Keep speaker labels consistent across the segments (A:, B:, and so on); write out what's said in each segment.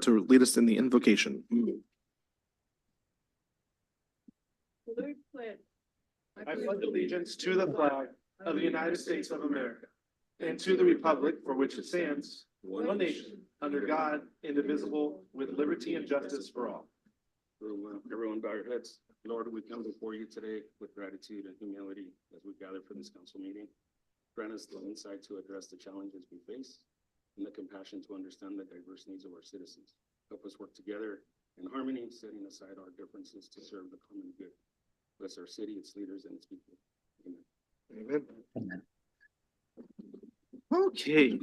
A: to lead us in the invocation.
B: I pledge allegiance to the flag of the United States of America and to the republic for which it stands, one nation, under God, indivisible, with liberty and justice for all.
C: Everyone bow your heads. Lord, we come before you today with gratitude and humility as we gather for this council meeting. Grant us the insight to address the challenges we face and the compassion to understand the diverse needs of our citizens. Help us work together in harmony, setting aside our differences to serve the common good. Bless our city, its leaders, and its people. Amen.
A: Amen. Okay.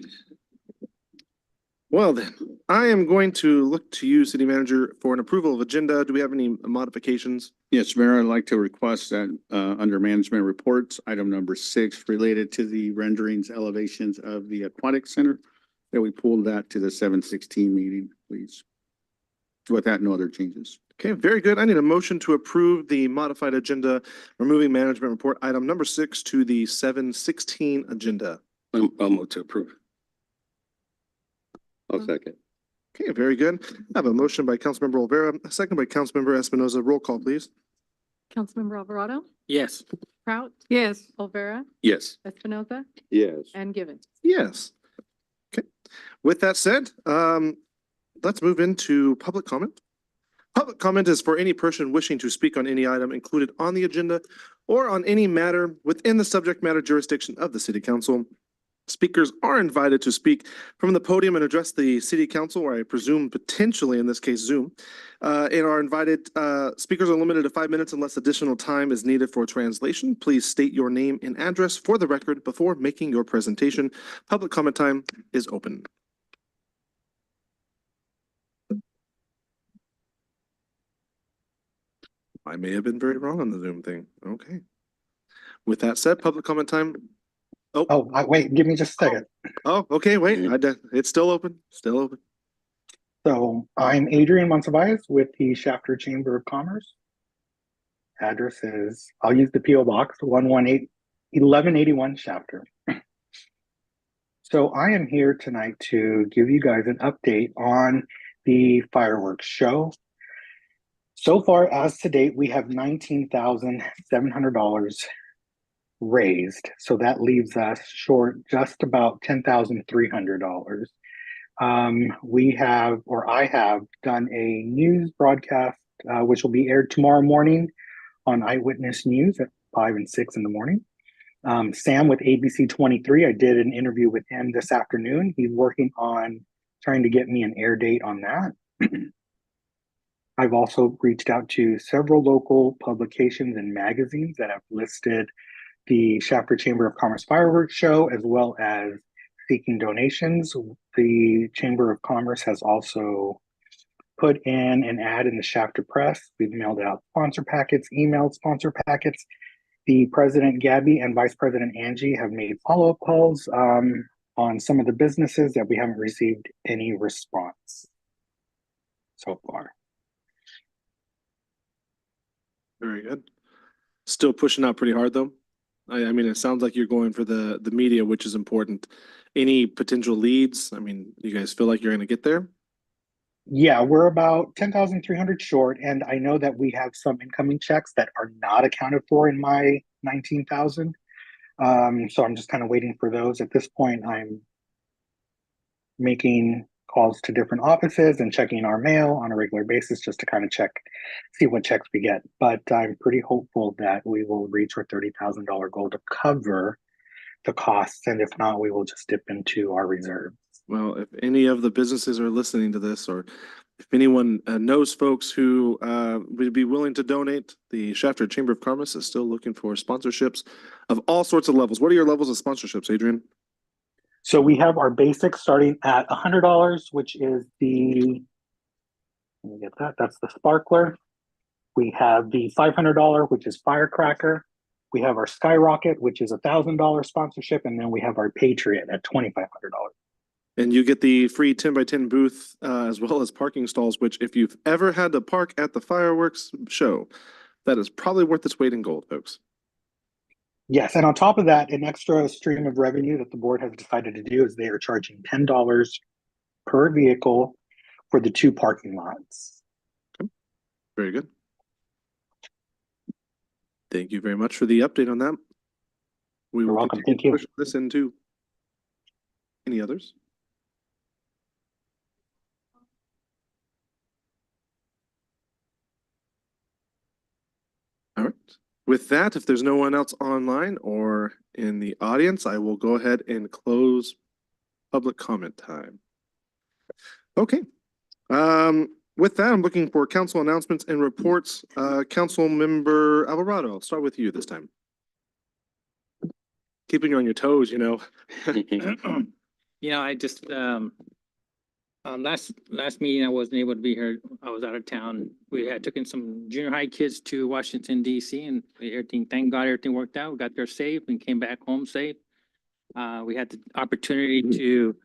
A: Well then, I am going to look to you, City Manager, for an approval of agenda. Do we have any modifications?
D: Yes, Mayor, I'd like to request that under management reports, item number 6, related to the renderings elevations of the aquatic center, that we pull that to the 7/16 meeting, please. With that, no other changes.
A: Okay, very good. I need a motion to approve the modified agenda, removing management report item number 6 to the 7/16 agenda.
C: I'll move to approve.
D: I'll second.
A: Okay, very good. I have a motion by Councilmember Olvera, a second by Councilmember Espinoza. Roll call, please.
E: Councilmember Alvarado,
C: Yes.
E: Prout,
F: Yes.
E: Olvera,
C: Yes.
E: Espinoza,
D: Yes.
E: and Givens.
A: Yes. Okay. With that said, let's move into public comment. Public comment is for any person wishing to speak on any item included on the agenda or on any matter within the subject matter jurisdiction of the City Council. Speakers are invited to speak from the podium and address the City Council, or I presume potentially in this case Zoom. And are invited, speakers are limited to 5 minutes unless additional time is needed for translation. Please state your name and address for the record before making your presentation. Public comment time is open. I may have been very wrong on the Zoom thing. Okay. With that said, public comment time.
G: Wait, give me just a second.
A: Oh, okay, wait, it's still open, still open.
G: So I'm Adrian Monsivais with the Shafter Chamber of Commerce. Address is, I'll use the PO Box 1181 Shafter. So I am here tonight to give you guys an update on the fireworks show. So far as to date, we have $19,700 raised. So that leaves us short just about $10,300. I have done a news broadcast, which will be aired tomorrow morning on Eyewitness News at 5 and 6 in the morning. Sam with ABC 23, I did an interview with him this afternoon. He's working on trying to get me an air date on that. I've also reached out to several local publications and magazines that have listed the Shafter Chamber of Commerce fireworks show, as well as seeking donations. The Chamber of Commerce has also put in an ad in the Shafter Press. We've mailed out sponsor packets, emailed sponsor packets. The President Gabby and Vice President Angie have made follow-up calls on some of the businesses that we haven't received any response so far.
A: Very good. Still pushing out pretty hard though. I mean, it sounds like you're going for the media, which is important. Any potential leads? I mean, you guys feel like you're going to get there?
G: Yeah, we're about 10,300 short, and I know that we have some incoming checks that are not accounted for in my 19,000. So I'm just kind of waiting for those. At this point, I'm making calls to different offices and checking our mail on a regular basis just to kind of see what checks we get. But I'm pretty hopeful that we will reach our $30,000 goal to cover the costs. And if not, we will just dip into our reserves.
A: Well, if any of the businesses are listening to this, or if anyone knows folks who would be willing to donate, the Shafter Chamber of Commerce is still looking for sponsorships of all sorts of levels. What are your levels of sponsorships, Adrian?
G: So we have our basic starting at $100, which is let me get that, that's the sparkler. We have the $500, which is firecracker. We have our skyrocket, which is $1,000 sponsorship. And then we have our Patriot at $2,500.
A: And you get the free 10x10 booth, as well as parking stalls, which if you've ever had to park at the fireworks show, that is probably worth its weight in gold, folks.
G: Yes, and on top of that, an extra stream of revenue that the board has decided to do is they are charging $10 per vehicle for the 2 parking lots.
A: Very good. Thank you very much for the update on that. We
G: You're
A: will
G: welcome.
A: continue
G: Thank
A: to
G: you.
A: push this into. Any others? All right. With that, if there's no one else online or in the audience, I will go ahead and close public comment time. Okay. With that, I'm looking for council announcements and reports. Council Member Alvarado, I'll start with you this time. Keeping you on your toes, you know.
F: You know, I just, last meeting, I wasn't able to be here. I was out of town. We had taken some junior high kids to Washington DC and everything, thank God, everything worked out. We got there safe and came back home safe. We had the opportunity to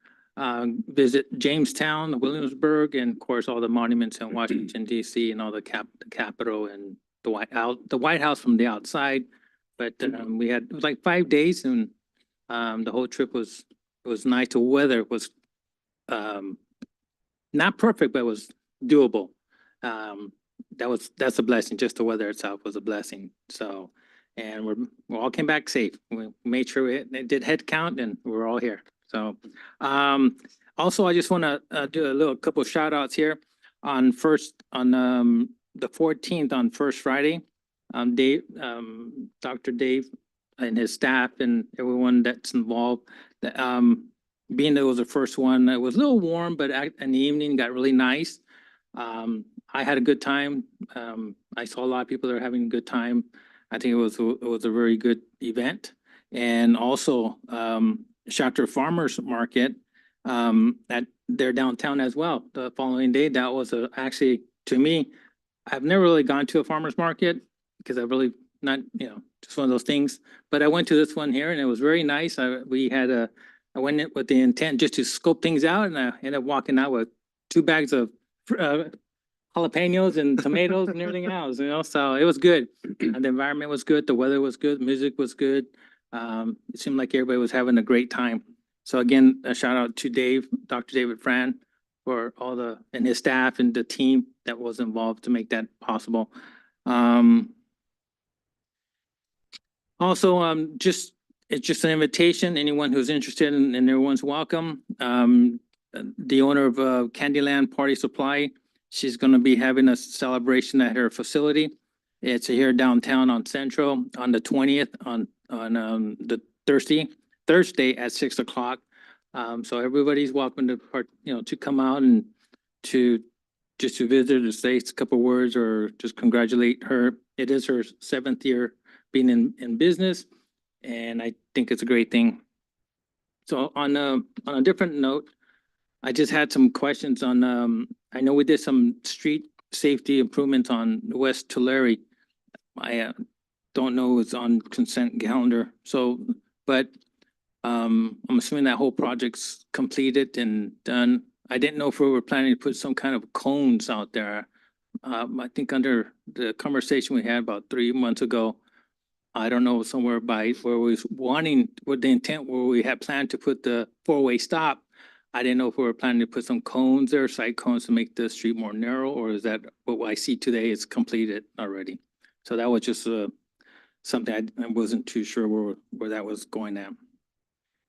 F: visit Jamestown, Williamsburg, and of course, all the monuments in Washington DC and all the Capitol and the White House from the outside. But we had, it was like 5 days and the whole trip was nice. The weather was not perfect, but it was doable. That's a blessing. Just the weather itself was a blessing. So, and we all came back safe. We made sure it did head count and we're all here. So, also, I just want to do a couple of shout outs here on the 14th on First Friday. Dave, Dr. Dave and his staff and everyone that's involved, being that it was the first one, it was a little warm, but in the evening got really nice. I had a good time. I saw a lot of people that are having a good time. I think it was a very good event. And also, Chapter Farmers Market, at their downtown as well. The following day, that was actually, to me, I've never really gone to a farmer's market because I've really not, just one of those things. But I went to this one here and it was very nice. I went in with the intent just to scope things out and I ended up walking out with 2 bags of jalapenos and tomatoes and everything else, so it was good. And the environment was good, the weather was good, music was good. It seemed like everybody was having a great time. So again, a shout out to Dave, Dr. David Fran, for and his staff and the team that was involved to make that possible. Also, it's just an invitation. Anyone who's interested and everyone's welcome. The owner of Candyland Party Supply, she's going to be having a celebration at her facility. It's here downtown on Central on the 20th on the Thursday at 6 o'clock. So everybody's welcome to come out and to visit or say a couple words or just congratulate her. It is her 7th year being in business, and I think it's a great thing. So on a different note, I just had some questions on, I know we did some street safety improvements on West Tulare. I don't know it's on consent calendar, so, but I'm assuming that whole project's completed and done. I didn't know if we were planning to put some kind of cones out there. I think under the conversation we had about 3 months ago, I don't know, somewhere by where we was wanting, with the intent where we had planned to put the 4-way stop. I didn't know if we were planning to put some cones there, side cones to make the street more narrow, or is that what I see today is completed already? So that was just something I wasn't too sure where that was going at.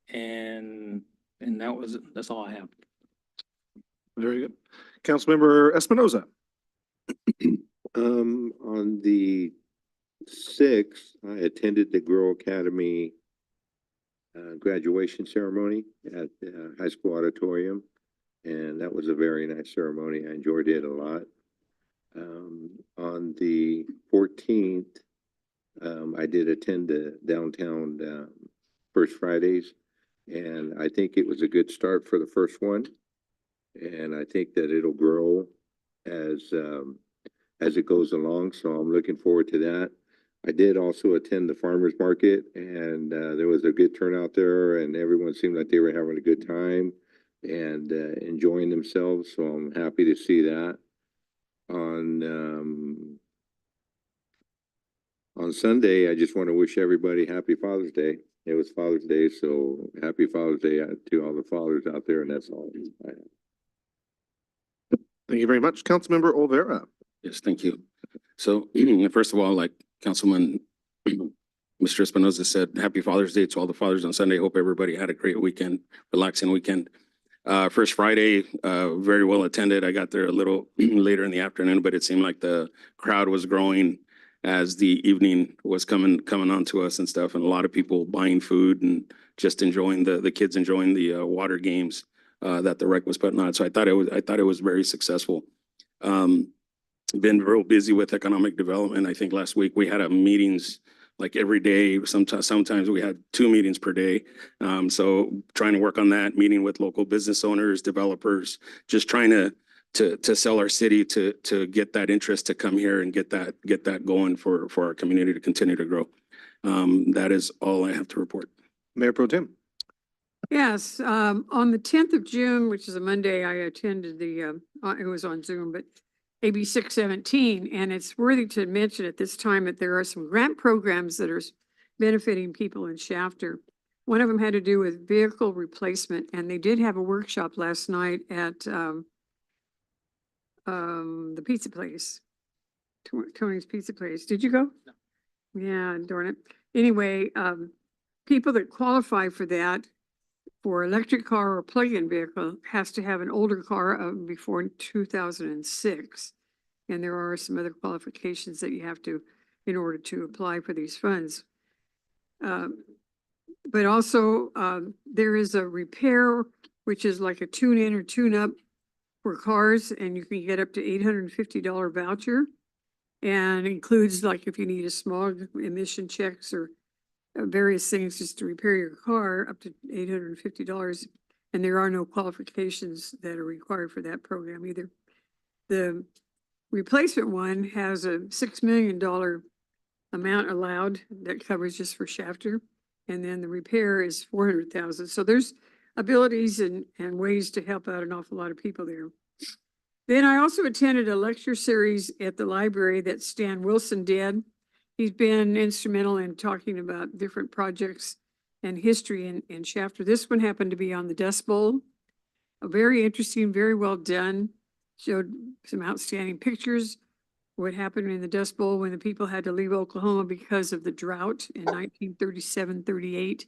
F: And that's all I have.
A: Very good. Councilmember Espinoza.
H: On the 6th, I attended the Grow Academy graduation ceremony at the high school auditorium, and that was a very nice ceremony. I enjoyed it a lot. On the 14th, I did attend the downtown First Fridays, and I think it was a good start for the first one. And I think that it'll grow as it goes along. So I'm looking forward to that. I did also attend the farmer's market, and there was a good turnout there, and everyone seemed like they were having a good time and enjoying themselves. So I'm happy to see that. On Sunday, I just want to wish everybody happy Father's Day. It was Father's Day, so happy Father's Day to all the fathers out there, and that's all I have.
A: Thank you very much. Councilmember Olvera.
C: Yes, thank you. So first of all, like Councilman Mr. Espinoza said, Happy Father's Day to all the fathers on Sunday. Hope everybody had a great weekend, relaxing weekend. First Friday, very well attended. I got there a little later in the afternoon, but it seemed like the crowd was growing as the evening was coming on to us and stuff, and a lot of people buying food and just enjoying the kids enjoying the water games that the rec was putting on. So I thought it was very successful. Been real busy with economic development. I think last week we had meetings like every day. Sometimes we had 2 meetings per day. So trying to work on that, meeting with local business owners, developers, just trying to sell our city to get that interest to come here and get that going for our community to continue to grow. That is all I have to report.
A: Mayor Pro Tem.
I: Yes, on the 10th of June, which is a Monday, I attended it was on Zoom, but AB 617, and it's worthy to mention at this time that there are some grant programs that are benefiting people in Shafter. One of them had to do with vehicle replacement, and they did have a workshop last night at the pizza place, Tony's Pizza Place. Did you go? No. Yeah, darn it. Anyway, people that qualify for that, for electric car or plug-in vehicle, has to have an older car before 2006. And there are some other qualifications that you have to, in order to apply for these funds. But also, there is a repair, which is like a tune-in or tune-up for cars, and you can get up to $850 voucher. And includes, like, if you need a smog emission checks or various things just to repair your car, up to $850. And there are no qualifications that are required for that program either. The replacement one has a $6 million amount allowed that covers just for Shafter. And then the repair is 400,000. So there's abilities and ways to help out an awful lot of people there. Then I also attended a lecture series at the library that Stan Wilson did. He's been instrumental in talking about different projects and history in Shafter. This one happened to be on the Dust Bowl. A very interesting, very well done. Showed some outstanding pictures. What happened in the Dust Bowl when the people had to leave Oklahoma because of the drought in 1937-38.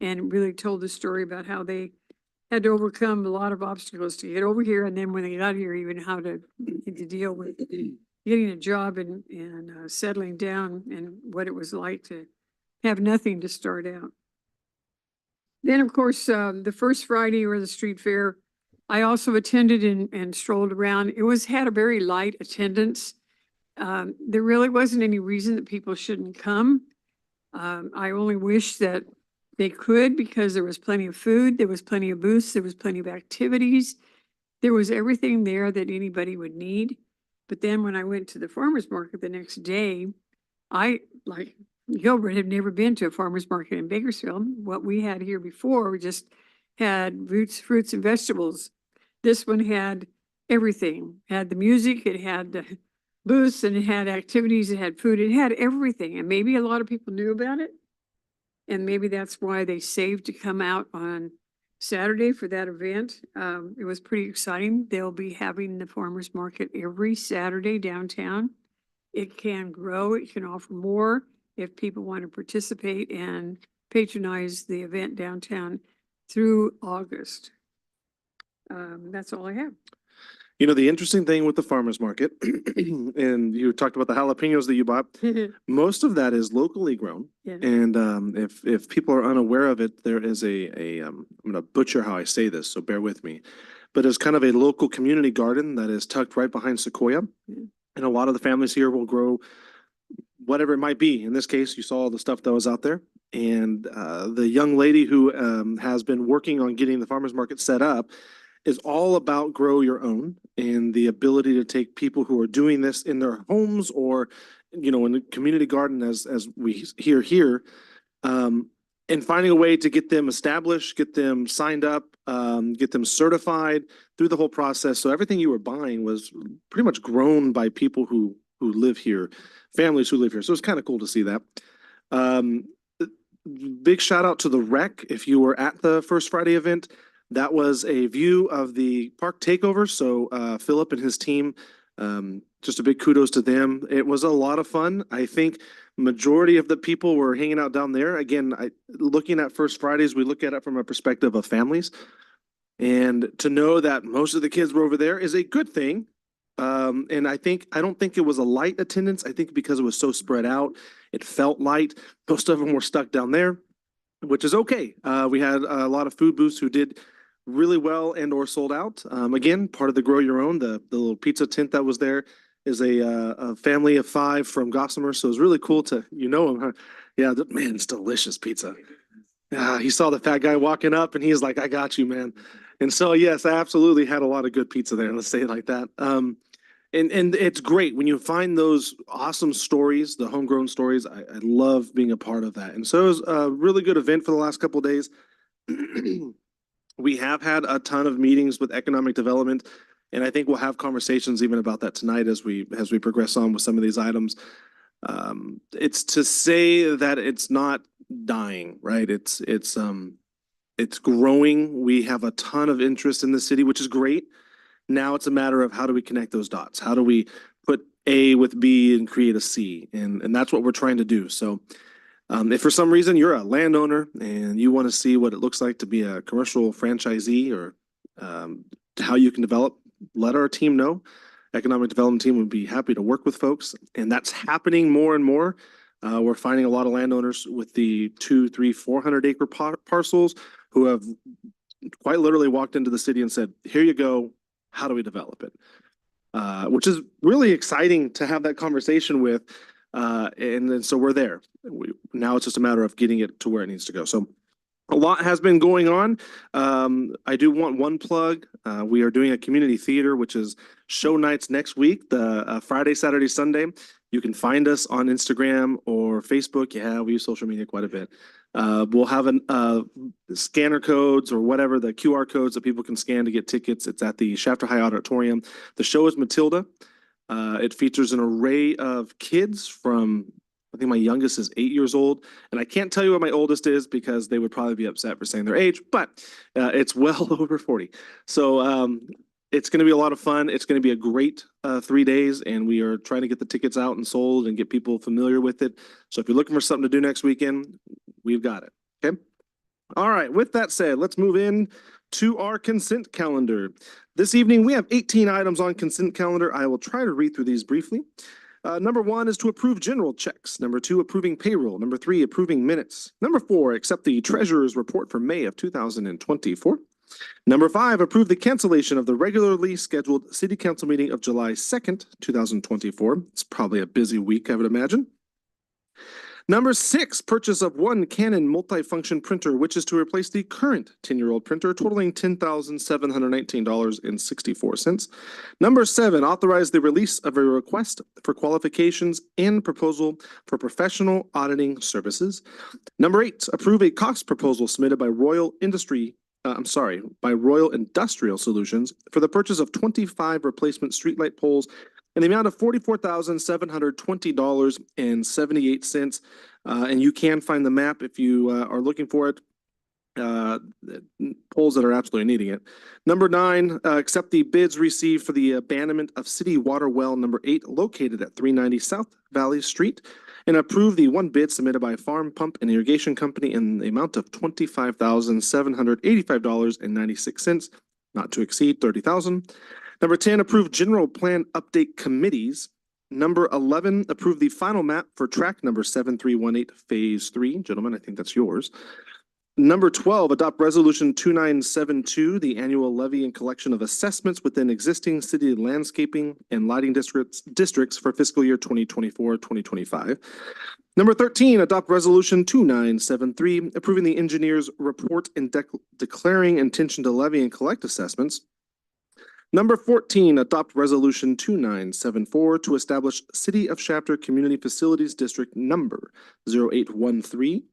I: And really told the story about how they had to overcome a lot of obstacles to get over here. And then when they got here, even how to deal with getting a job and settling down and what it was like to have nothing to start out. Then, of course, the first Friday or the street fair, I also attended and strolled around. It had a very light attendance. There really wasn't any reason that people shouldn't come. I only wish that they could, because there was plenty of food, there was plenty of booths, there was plenty of activities. There was everything there that anybody would need. But then when I went to the farmer's market the next day, I, like Gilbert, had never been to a farmer's market in Bakersfield. What we had here before, we just had fruits and vegetables. This one had everything. It had the music, it had the booths, and it had activities, it had food, it had everything. And maybe a lot of people knew about it. And maybe that's why they saved to come out on Saturday for that event. It was pretty exciting. They'll be having the farmer's market every Saturday downtown. It can grow, it can offer more if people want to participate and patronize the event downtown through August. That's all I have.
A: You know, the interesting thing with the farmer's market, and you talked about the jalapenos that you bought, most of that is locally grown.
I: Yeah.
A: And if people are unaware of it, there is I'm going to butcher how I say this, so bear with me. But it's kind of a local community garden that is tucked right behind Sequoia.
I: Yeah.
A: And a lot of the families here will grow whatever it might be. In this case, you saw all the stuff that was out there. And the young lady who has been working on getting the farmer's market set up is all about grow your own and the ability to take people who are doing this in their homes or, you know, in the community garden as we hear here, and finding a way to get them established, get them signed up, get them certified through the whole process. So everything you were buying was pretty much grown by people who live here, families who live here. So it's kind of cool to see that. Big shout out to the rec. If you were at the First Friday event, That was a view of the park takeover. So Philip and his team, just a big kudos to them. It was a lot of fun. I think majority of the people were hanging out down there. Again, looking at First Fridays, we look at it from a perspective of families. And to know that most of the kids were over there is a good thing. And I don't think it was a light attendance. I think because it was so spread out, it felt light. Most of them were stuck down there, which is okay. We had a lot of food booths who did really well and or sold out. Again, part of the Grow Your Own, the little pizza tent that was there is a family of 5 from Gossamer. So it was really cool to, them, huh? Yeah, man, it's delicious pizza. He saw the fat guy walking up and he's like, I got you, man. And so, yes, I absolutely had a lot of good pizza there. Let's say it like that. And it's great when you find those awesome stories, the homegrown stories. I love being a part of that. And so it was a really good event for the last couple of days. We have had a ton of meetings with economic development, and I think we'll have conversations even about that tonight as we progress on with some of these items. It's to say that it's not dying, right? It's growing. We have a ton of interest in the city, which is great. Now it's a matter of how do we connect those dots? How do we put A with B and create a C? And that's what we're trying to do. So if for some reason you're a landowner and you want to see what it looks like to be a commercial franchisee or how you can develop, let our team know. Economic development team would be happy to work with folks. And that's happening more and more. We're finding a lot of landowners with the 200, 300, 400 acre parcels who have quite literally walked into the city and said, here you go. How do we develop it? Which is really exciting to have that conversation with. And so we're there. Now it's just a matter of getting it to where it needs to go. So a lot has been going on. I do want one plug. We are doing a community theater, which is show nights next week, the Friday, Saturday, Sunday. You can find us on Instagram or Facebook. Yeah, we use social media quite a bit. We'll have scanner codes or whatever, the QR codes that people can scan to get tickets. It's at the Shafter High Auditorium. The show is Matilda. It features an array of kids from, I think my youngest is 8 years old. And I can't tell you what my oldest is because they would probably be upset for saying their age, but it's well over 40. So it's going to be a lot of fun. It's going to be a great 3 days, and we are trying to get the tickets out and sold and get people familiar with it. So if you're looking for something to do next weekend, we've got it. Okay. All right. With that said, let's move in to our consent calendar. This evening, we have 18 items on consent calendar. I will try to read through these briefly. Number 1 is to approve general checks. Number 2, approving payroll. Number 3, approving minutes. Number 4, accept the treasurer's report for May of 2024. Number 5, approve the cancellation of the regularly scheduled city council meeting of July 2nd, 2024. It's probably a busy week, I would imagine. Number 6, purchase of one Canon multifunction printer, which is to replace the current 10-year-old printer, totaling $10,719.64. Number 7, authorize the release of a request for qualifications and proposal for professional auditing services. Number 8, approve a cost proposal submitted by Royal Industrial Solutions for the purchase of 25 replacement streetlight poles in the amount of $44,720.78. And you can find the map if you are looking for it. Poles that are absolutely needing it. Number 9, accept the bids received for the abandonment of city water well number 8 located at 390 South Valley Street, and approve the one bid submitted by Farm Pump and Irrigation Company in the amount of $25,785.96, not to exceed $30,000. Number 10, approve general plan update committees. Number 11, approve the final map for track number 7318, phase 3. Gentlemen, I think that's yours. Number 12, adopt resolution 2972, the annual levy and collection of assessments within existing city landscaping and lighting districts for fiscal year 2024-2025. Number 13, adopt resolution 2973, approving the engineer's report and declaring intention to levy and collect assessments. Number 14, adopt resolution 2974 to establish City of Shafter Community Facilities District number 0813.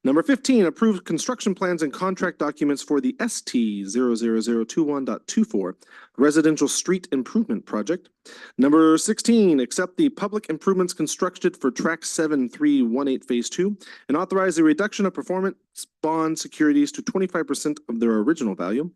A: Number 15, approve construction plans and contract documents for the ST 00021.24 residential street improvement project. Number 16, accept the public improvements constructed for track 7318 phase 2 and authorize the reduction of performance bond securities to 25% of their original value.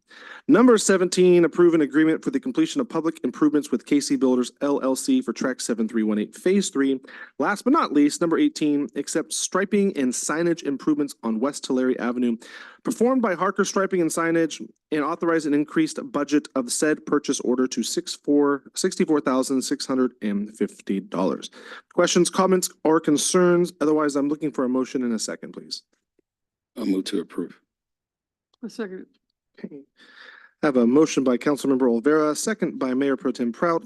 A: Number 17, approve an agreement for the completion of public improvements with KC Builders LLC for track 7318 phase 3. Last but not least, number 18, accept striping and signage improvements on West Tulare Avenue performed by Harker Striping and Signage and authorize an increased budget of said purchase order to $64,650. Questions, comments, or concerns? Otherwise, I'm looking for a motion in a second, please.
C: I'll move to approve.
I: A second.
A: Okay. I have a motion by Councilmember Olvera, second by Mayor Pro Tem Prout.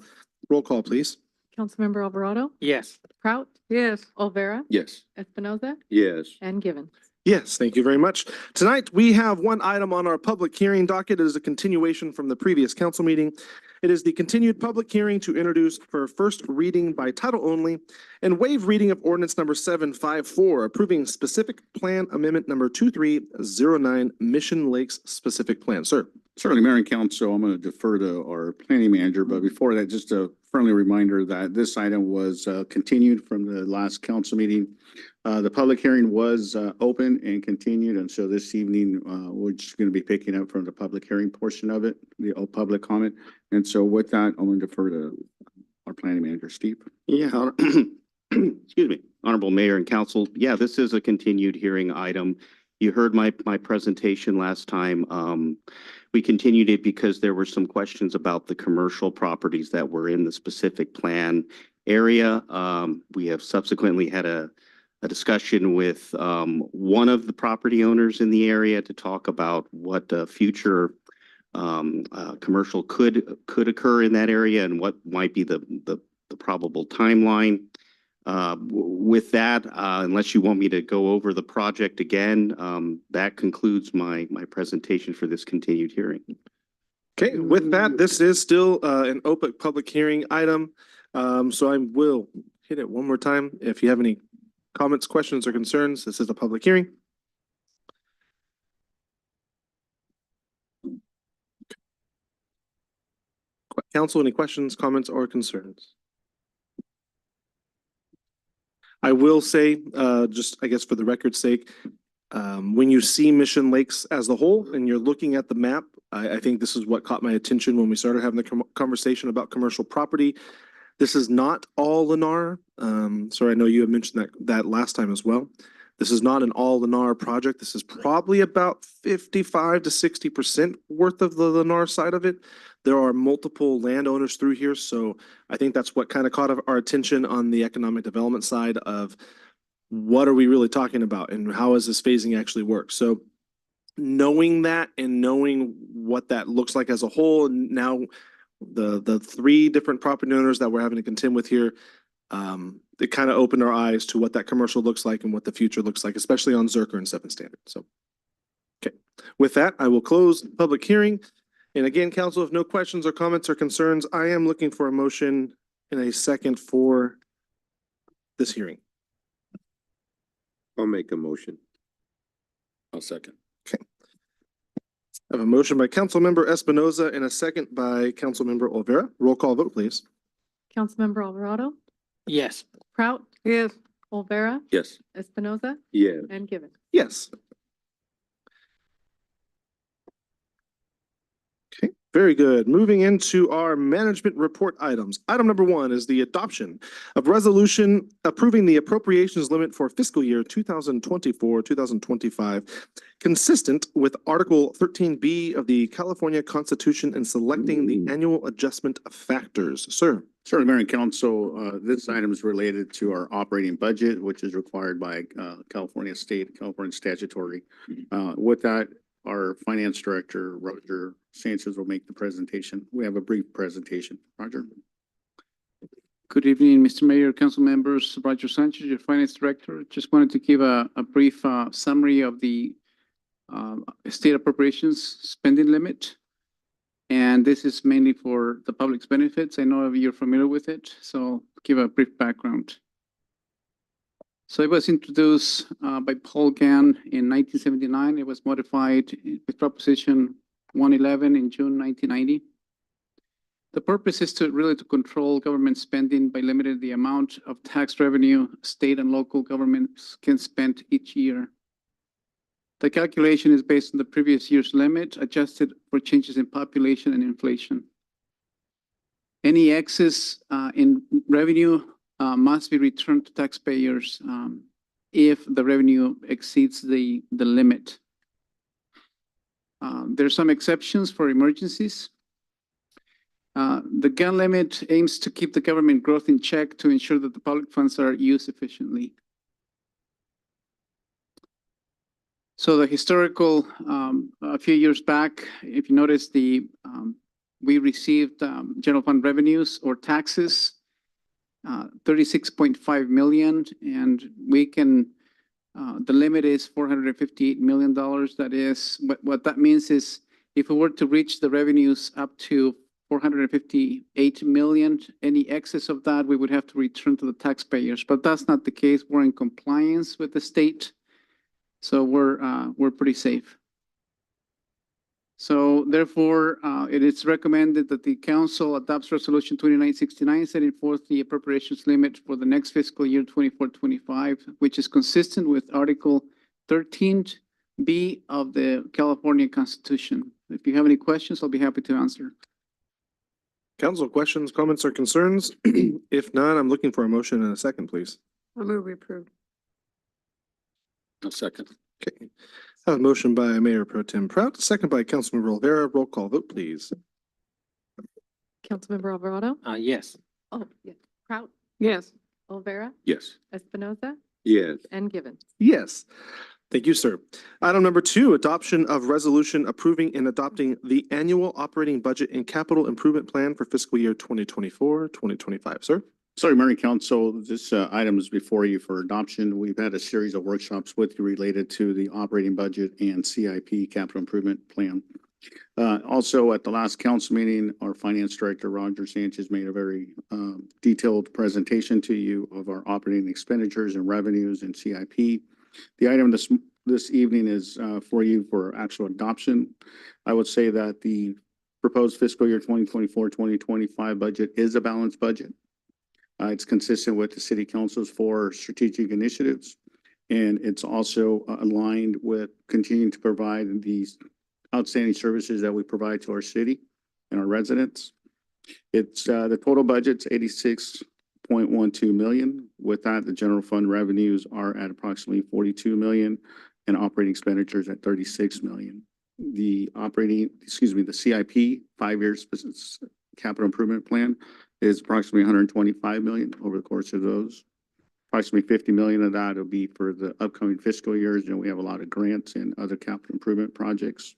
A: Roll call, please.
E: Councilmember Alvarado,
F: Yes.
E: Prout,
I: Yes.
E: Olvera,
C: Yes.
E: Espinoza,
H: Yes.
E: and Givens.
A: Yes, thank you very much. Tonight, we have one item on our public hearing docket. It is a continuation from the previous council meeting. It is the continued public hearing to introduce for first reading by title only and waive reading of ordinance number 754, approving specific plan amendment number 2309, Mission Lakes Specific Plan. Sir.
D: Certainly, Mayor and Council, I'm going to defer to our planning manager, but before that, just a friendly reminder that this item was continued from the last council meeting. The public hearing was open and continued, and so this evening, we're just going to be picking up from the public hearing portion of it, the public comment. And so with that, I'm going to defer to our planning manager, Steve.
J: Yeah, excuse me, Honorable Mayor and Council. Yeah, this is a continued hearing item. You heard my presentation last time. We continued it because there were some questions about the commercial properties that were in the specific plan area. We have subsequently had a discussion with one of the property owners in the area to talk about what future commercial could occur in that area and what might be the probable timeline. With that, unless you want me to go over the project again, that concludes my presentation for this continued hearing.
A: Okay, with that, this is still an open public hearing item. So I will hit it one more time. If you have any comments, questions, or concerns, this is a public hearing. Council, any questions, comments, or concerns? I will say, just I guess for the record's sake, when you see Mission Lakes as a whole and you're looking at the map, I think this is what caught my attention when we started having the conversation about commercial property. This is not all Lennar. Sorry, I know you had mentioned that last time as well. This is not an all Lennar project. This is probably about 55 to 60% worth of the Lennar side of it. There are multiple landowners through here, so I think that's what kind of caught our attention on the economic development side of what are we really talking about and how does this phasing actually work? So knowing that and knowing what that looks like as a whole, and now the three different property owners that we're having to contend with here, it kind of opened our eyes to what that commercial looks like and what the future looks like, especially on Zerker and 7 Standard. So, okay. With that, I will close the public hearing. And again, council, if no questions or comments or concerns, I am looking for a motion in a second for this hearing.
H: I'll make a motion.
C: I'll second.
A: I have a motion by Councilmember Espinoza and a second by Councilmember Olvera. Roll call vote, please.
E: Councilmember Alvarado,
F: Yes.
E: Prout,
I: Yes.
E: Olvera,
C: Yes.
E: Espinoza,
H: Yes.
E: and Givens.
A: Yes. Okay, very good. Moving into our management report items. Item number 1 is the adoption of resolution approving the appropriations limit for fiscal year 2024-2025, consistent with Article 13B of the California Constitution and selecting the annual adjustment factors. Sir.
D: Certainly, Mayor and Council, this item is related to our operating budget, which is required by California State, California statutory. With that, our finance director, Roger Sanchez, will make the presentation. We have a brief presentation. Roger.
K: Good evening, Mr. Mayor, council members. Roger Sanchez, your finance director. Just wanted to give a brief summary of the state appropriations spending limit. And this is mainly for the public's benefits. I know you're familiar with it, so give a brief background. So it was introduced by Paul Gann in 1979. It was modified with Proposition 111 in June 1990. The purpose is to really to control government spending by limiting the amount of tax revenue state and local governments can spend each year. The calculation is based on the previous year's limit, adjusted for changes in population and inflation. Any excess in revenue must be returned to taxpayers if the revenue exceeds the limit. There are some exceptions for emergencies. The gun limit aims to keep the government growth in check to ensure that the public funds are used efficiently. So the historical, a few years back, if you notice, we received general fund revenues or taxes, 36.5 million, and we can, the limit is $458 million. That is, what that means is if we were to reach the revenues up to 458 million, any excess of that, we would have to return to the taxpayers, but that's not the case. We're in compliance with the state. So we're pretty safe. So therefore, it is recommended that the council adopts resolution 2969, setting forth the appropriations limit for the next fiscal year 24-25, which is consistent with Article 13B of the California Constitution. If you have any questions, I'll be happy to answer.
A: Council, questions, comments, or concerns? If none, I'm looking for a motion and a second, please.
I: I move we approve.
C: A second.
A: Okay. I have a motion by Mayor Pro Tem Prout, second by Councilmember Olvera. Roll call vote, please.
E: Councilmember Alvarado?
F: Yes.
E: Oh, yeah. Prout,
I: Yes.
E: Olvera,
C: Yes.
E: Espinoza,
H: Yes.
E: and Givens.
A: Yes. Thank you, sir. Item number 2, adoption of resolution approving and adopting the annual operating budget and capital improvement plan for fiscal year 2024-2025. Sir?
D: Sorry, Mayor and Council, this item is before you for adoption. We've had a series of workshops with you related to the operating budget and CIP capital improvement plan. Also, at the last council meeting, our finance director, Roger Sanchez, made a very detailed presentation to you of our operating expenditures and revenues and CIP. The item this evening is for you for actual adoption. I would say that the proposed fiscal year 2024-2025 budget is a balanced budget. It's consistent with the city council's 4 strategic initiatives, and it's also aligned with continuing to provide these outstanding services that we provide to our city and our residents. It's the total budget's 86.12 million. With that, the general fund revenues are at approximately 42 million and operating expenditures at 36 million. The CIP 5-year capital improvement plan is approximately 125 million over the course of those. Approximately 50 million of that will be for the upcoming fiscal years. You know, we have a lot of grants and other capital improvement projects.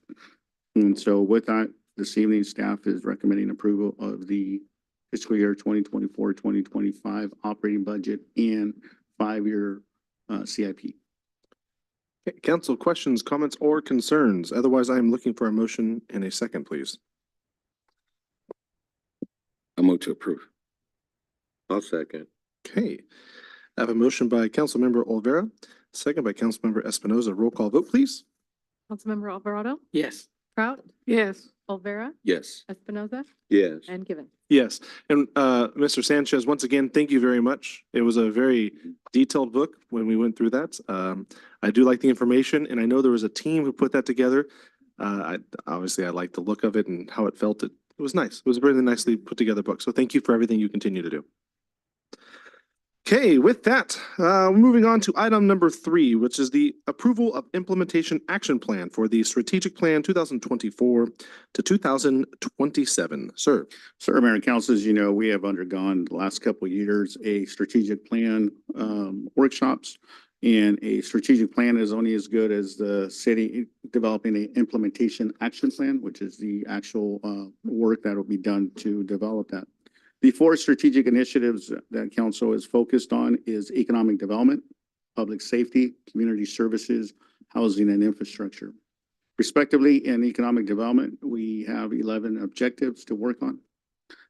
D: And so with that, this evening, staff is recommending approval of the fiscal year 2024-2025 operating budget and 5-year CIP.
A: Okay, council, questions, comments, or concerns? Otherwise, I am looking for a motion and a second, please.
C: I move to approve.
H: I'll second.
A: Okay. I have a motion by Councilmember Olvera, second by Councilmember Espinoza. Roll call vote, please.
E: Councilmember Alvarado?
F: Yes.
E: Prout,
I: Yes.
E: Olvera,
C: Yes.
E: Espinoza,
H: Yes.
E: and Givens.
A: Yes, and Mr. Sanchez, once again, thank you very much. It was a very detailed book when we went through that. I do like the information, and I know there was a team who put that together. Obviously, I like the look of it and how it felt. It was nice. It was a really nicely put together book. So thank you for everything you continue to do. Okay, with that, moving on to item number 3, which is the approval of implementation action plan for the strategic plan 2024 to 2027. Sir.
D: Sir, Mayor and Council, as you know, we have undergone the last couple of years a strategic plan workshops, and a strategic plan is only as good as the city developing an implementation action plan, which is the actual work that will be done to develop that. The 4 strategic initiatives that council is focused on is economic development, public safety, community services, housing, and infrastructure. Respectively, in economic development, we have 11 objectives to work on,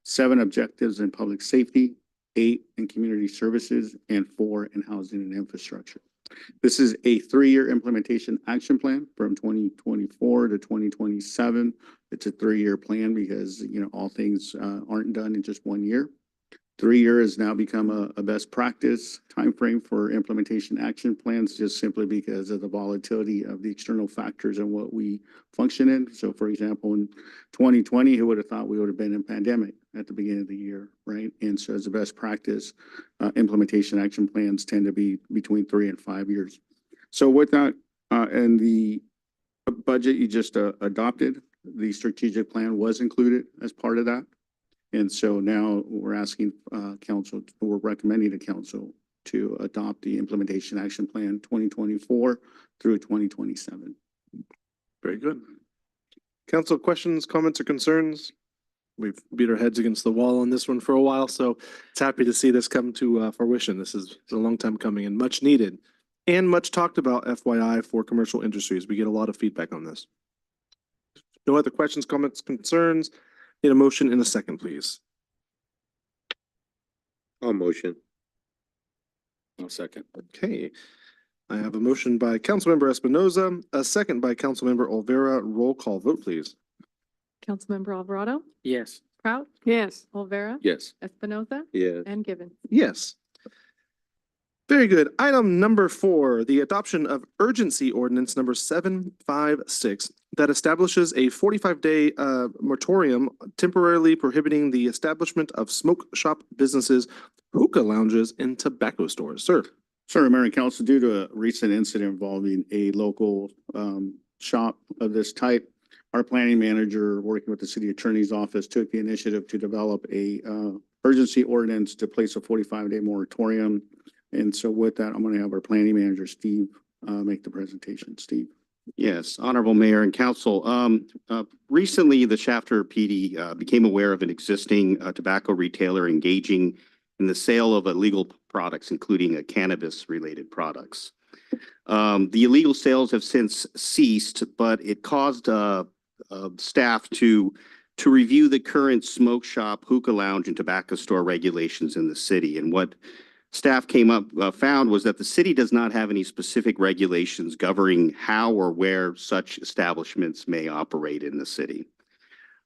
D: 7 objectives in public safety, 8 in community services, and 4 in housing and infrastructure. This is a three-year implementation action plan from 2024 to 2027. It's a three-year plan because, all things aren't done in just 1 year. 3 year has now become a best practice timeframe for implementation action plans, just simply because of the volatility of the external factors and what we function in. So for example, in 2020, who would have thought we would have been in pandemic at the beginning of the year, right? And so as a best practice, implementation action plans tend to be between 3 and 5 years. So with that, and the budget you just adopted, the strategic plan was included as part of that. And so now we're asking council, we're recommending to council to adopt the implementation action plan 2024 through 2027.
A: Very good. Council questions, comments, or concerns? We've beat our heads against the wall on this one for a while, so it's happy to see this come to fruition. This is a long time coming and much needed and much talked about, FYI, for commercial industries. We get a lot of feedback on this. No other questions, comments, concerns? Need a motion in a second, please.
H: I'll motion.
D: I'll second.
A: Okay. I have a motion by Councilmember Espinoza, a second by Councilmember Olvera. Roll call vote, please.
E: Councilmember Alvarado,
F: Yes.
E: Kraut,
I: Yes.
E: Olvera,
D: Yes.
E: Espinoza,
H: Yes.
E: and Gibbons.
A: Yes. Very good. Item number 4, the adoption of urgency ordinance number 756 that establishes a 45-day moratorium temporarily prohibiting the establishment of smoke shop businesses, hookah lounges, and tobacco stores. Sir.
D: Sir, Mayor and Council, due to a recent incident involving a local shop of this type, our planning manager, working with the city attorney's office, took the initiative to develop a urgency ordinance to place a 45-day moratorium. And so with that, I'm going to have our planning manager, Steve, make the presentation. Steve.
J: Yes, Honorable Mayor and Council. Recently, the Shafter PD became aware of an existing tobacco retailer engaging in the sale of illegal products, including cannabis-related products. The illegal sales have since ceased, but it caused staff to review the current smoke shop, hookah lounge, and tobacco store regulations in the city. And what staff found was that the city does not have any specific regulations governing how or where such establishments may operate in the city.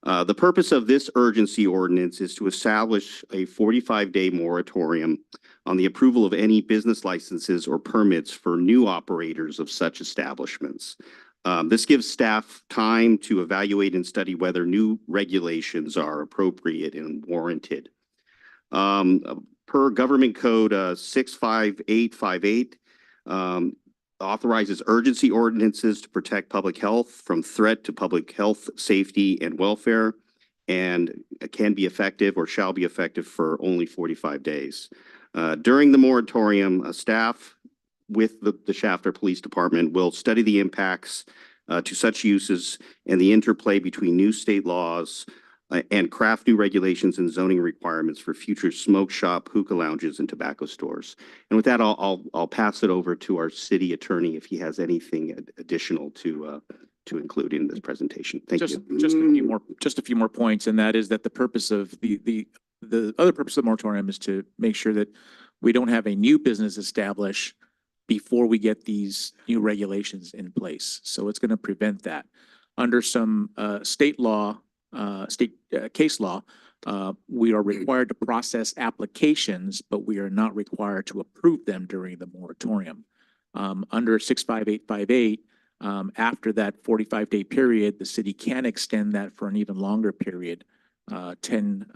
J: The purpose of this urgency ordinance is to establish a 45-day moratorium on the approval of any business licenses or permits for new operators of such establishments. This gives staff time to evaluate and study whether new regulations are appropriate and warranted. Per Government Code 65858, authorizes urgency ordinances to protect public health from threat to public health, safety, and welfare, and can be effective or shall be effective for only 45 days. During the moratorium, staff with the Shafter Police Department will study the impacts to such uses and the interplay between new state laws and craft new regulations and zoning requirements for future smoke shop, hookah lounges, and tobacco stores. And with that, I'll pass it over to our city attorney if he has anything additional to include in this presentation. Thank you.
L: Just a few more points, and that is that the purpose of the other purpose of the moratorium is to make sure that we don't have a new business established before we get these new regulations in place. So it's going to prevent that. Under some state law, case law, we are required to process applications, but we are not required to approve them during the moratorium. Under 65858, after that 45-day period, the city can extend that for an even longer period, 10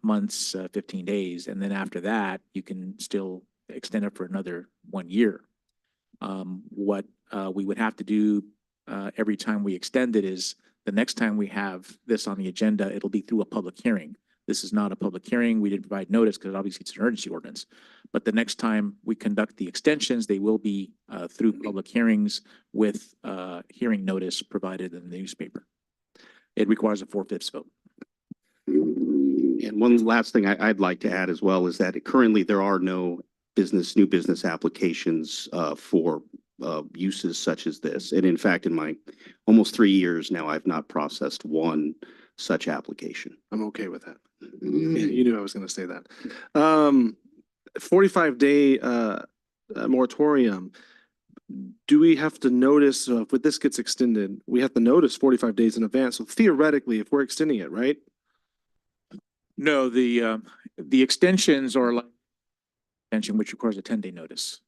L: months, 15 days. And then after that, you can still extend it for another 1 year. What we would have to do every time we extend it is the next time we have this on the agenda, it'll be through a public hearing. This is not a public hearing. We didn't provide notice because obviously it's an urgency ordinance. But the next time we conduct the extensions, they will be through public hearings with hearing notice provided in the newspaper. It requires a 4/5 vote.
J: And one last thing I'd like to add as well is that currently there are no new business applications for uses such as this. And in fact, in my almost 3 years now, I've not processed one such application.
A: I'm okay with that. Yeah, you knew I was going to say that. 45-day moratorium. do we have to notice, if this gets extended, we have to notice 45 days in advance? So theoretically, if we're extending it, right?
L: No, the extensions are like extension, which requires a 10-day notice.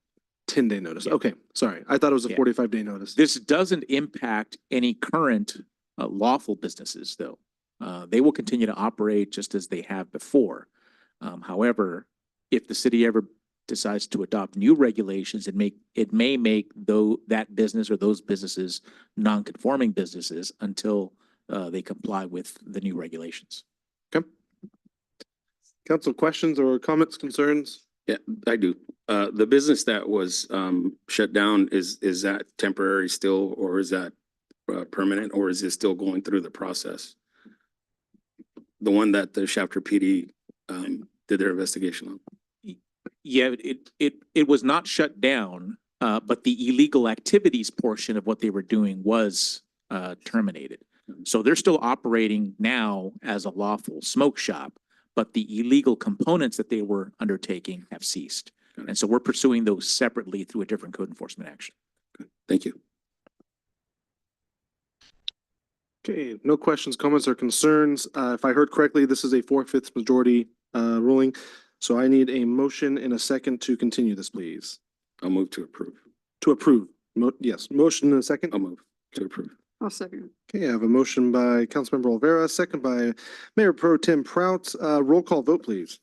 A: 10-day notice.
L: Yeah.
A: Okay, sorry. I thought it was a
L: Yeah.
A: 45-day notice.
L: This doesn't impact any current lawful businesses, though. They will continue to operate just as they have before. However, if the city ever decides to adopt new regulations, it may make that business or those businesses non-conforming businesses until they comply with the new regulations.
A: Okay. Council questions or comments, concerns?
C: Yeah, I do. The business that was shut down, is that temporary still, or is that permanent, or is it still going through the process? The one that the Shafter PD did their investigation on.
L: Yeah, it was not shut down, but the illegal activities portion of what they were doing was terminated. So they're still operating now as a lawful smoke shop, but the illegal components that they were undertaking have ceased. And so we're pursuing those separately through a different code enforcement action.
C: Thank you.
A: Okay, no questions, comments, or concerns. If I heard correctly, this is a 4/5 majority ruling. So I need a motion and a second to continue this, please.
C: I'll move to approve.
A: To approve. Yes, motion and a second.
C: I'll move to approve.
I: I'll second.
A: Okay, I have a motion by Councilmember Olvera, second by Mayor Pro Tem Prout. Roll call vote, please.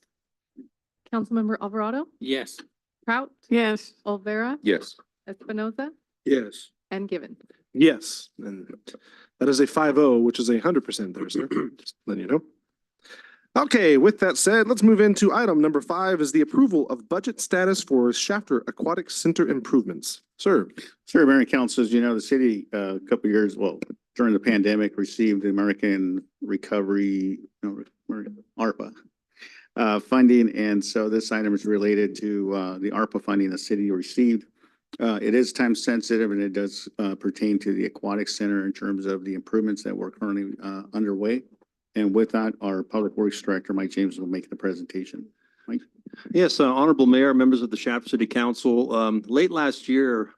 E: Councilmember Alvarado,
F: Yes.
E: Prout,
I: Yes.
E: Olvera,
C: Yes.
E: Espinoza,
A: Yes.
E: and Gibbon.
A: Yes, and that is a 5-0, which is 100% there, sir. Just letting you know. Okay, with that said, let's move into item number 5 is the approval of budget status for Shafter Aquatic Center improvements. Sir.
D: Sure, Mayor and Council, as you know, the city, a couple of years, during the pandemic, received the American Recovery, ARPA funding. And so this item is related to the ARPA funding the city received. It is time sensitive and it does pertain to the Aquatic Center in terms of the improvements that were currently underway. And with that, our Public Works Director, Mike James, will make the presentation. Mike?
M: Yes, Honorable Mayor, members of the Shafter City Council, late last year,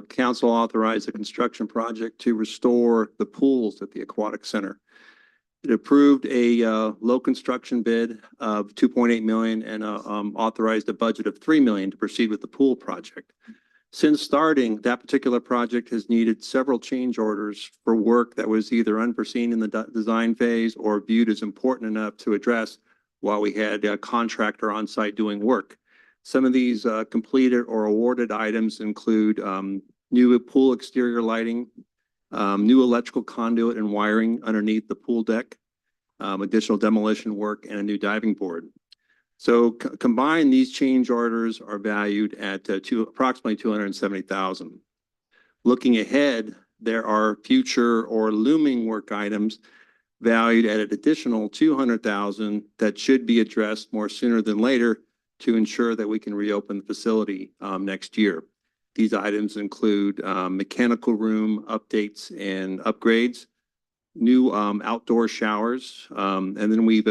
M: council authorized a construction project to restore the pools at the Aquatic Center. It approved a low construction bid of 2.8 million and authorized a budget of 3 million to proceed with the pool project. Since starting, that particular project has needed several change orders for work that was either unforeseen in the design phase or viewed as important enough to address while we had a contractor on site doing work. Some of these completed or awarded items include new pool exterior lighting, new electrical conduit and wiring underneath the pool deck, additional demolition work, and a new diving board. So combined, these change orders are valued at approximately 270,000. Looking ahead, there are future or looming work items valued at an additional 200,000 that should be addressed more sooner than later to ensure that we can reopen the facility next year. These items include mechanical room updates and upgrades, new outdoor showers, and then we've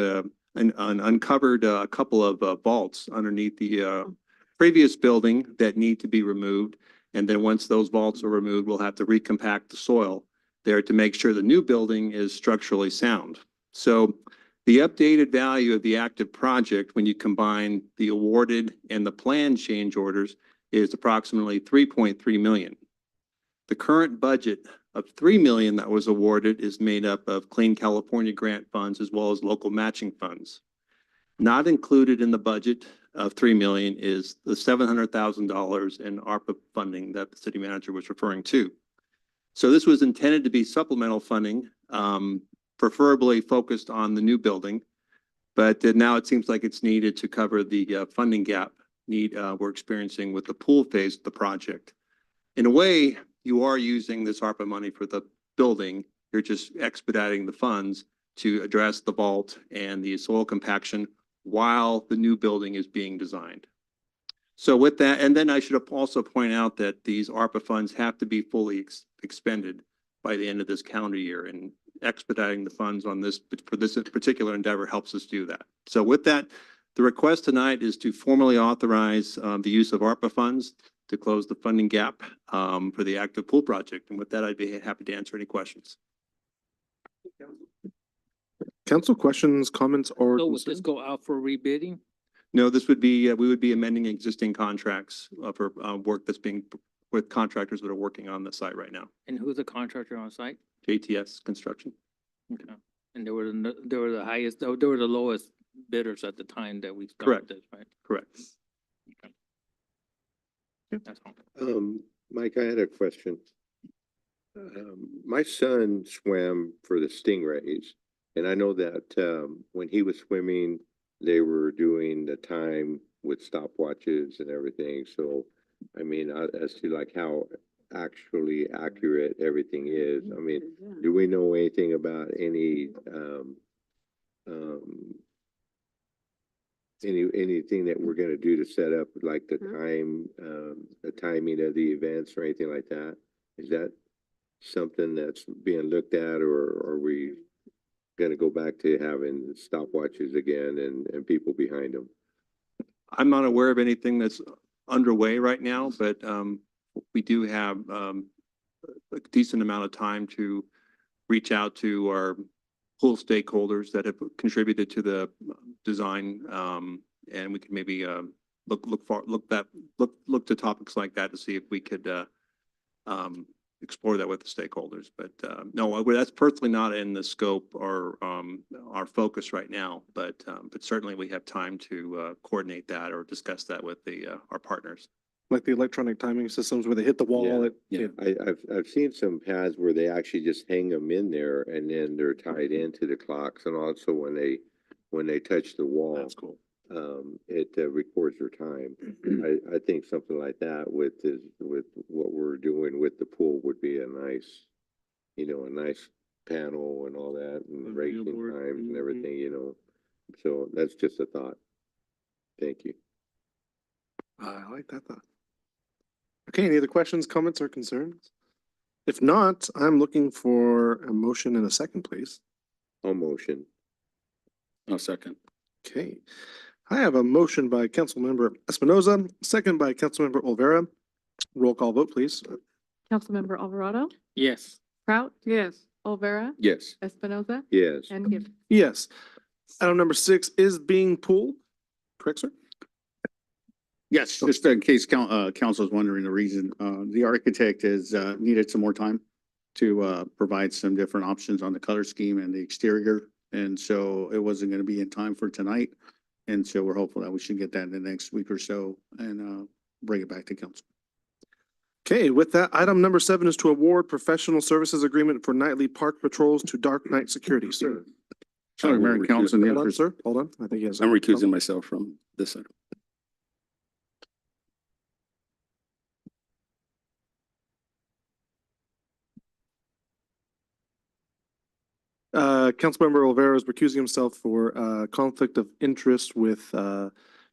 M: uncovered a couple of vaults underneath the previous building that need to be removed. And then once those vaults are removed, we'll have to recompact the soil there to make sure the new building is structurally sound. So the updated value of the active project, when you combine the awarded and the planned change orders, is approximately 3.3 million. The current budget of 3 million that was awarded is made up of Clean California grant funds as well as local matching funds. Not included in the budget of 3 million is the $700,000 in ARPA funding that the city manager was referring to. So this was intended to be supplemental funding, preferably focused on the new building, but now it seems like it's needed to cover the funding gap we're experiencing with the pool phase of the project. In a way, you are using this ARPA money for the building. You're just expediting the funds to address the vault and the soil compaction while the new building is being designed. So with that, and then I should also point out that these ARPA funds have to be fully expended by the end of this calendar year, and expediting the funds on this for this particular endeavor helps us do that. So with that, The request tonight is to formally authorize the use of ARPA funds to close the funding gap for the active pool project. And with that, I'd be happy to answer any questions.
A: Council questions, comments, or
F: So would this
A: concerns?
F: go out for rebidding?
M: No, this would be, we would be amending existing contracts for work that's being, with contractors that are working on the site right now.
F: And who's the contractor on site?
M: JTS Construction.
F: Okay. And they were the highest, they were the lowest bidders at the time that we
M: Correct.
F: started this, right?
M: Correct.
F: That's all.
H: Mike, I had a question. My son swam for the Stingrays, and I know that, when he was swimming, they were doing the time with stopwatches and everything, so, I mean, as to like how actually accurate everything is, I mean, do we know anything about anything that we're gonna do to set up like the timing of the events or anything like that? Is that something that's being looked at, or are we gonna go back to having stopwatches again and people behind them?
M: I'm not aware of anything that's underway right now, but we do have a decent amount of time to reach out to our pool stakeholders that have contributed to the design, and we can maybe look to topics like that to see if we could explore that with the stakeholders. But no, that's personally not in the scope or our focus right now. But certainly we have time to coordinate that or discuss that with our partners.
A: Like the electronic timing systems where they hit the wall.
H: Yeah, I've seen some pads where they actually just hang them in there and then they're tied into the clocks, and also when they touch the wall.
A: That's cool.
H: It records their time. I think something like that with what we're doing with the pool would be a nice, a nice panel and all that, and racing times and everything, So that's just a thought. Thank you.
A: I like that thought. Okay, any other questions, comments, or concerns? If not, I'm looking for a motion in a second, please.
H: I'll motion.
D: I'll second.
A: Okay. I have a motion by Councilmember Espinoza, second by Councilmember Olvera. Roll call vote, please.
E: Councilmember Alvarado,
F: Yes.
E: Prout,
I: Yes.
E: Olvera,
D: Yes.
E: Espinoza,
H: Yes.
E: and Gibbon.
A: Yes. Item number 6 is being pulled. Correct, sir?
D: Yes, just in case council is wondering the reason, the architect has needed some more time to provide some different options on the color scheme and the exterior. And so it wasn't going to be in time for tonight. And so we're hopeful that we should get that in the next week or so and bring it back to council.
A: Okay, with that, item number 7 is to award professional services agreement for nightly park patrols to Dark Knight Security, sir.
D: Sorry, Mayor and Council, in the
A: Hold on,
D: interest-
A: sir. Hold on. I think he has.
D: I'm recusing myself from this item.
A: Councilmember Olvera is recusing himself for conflict of interest with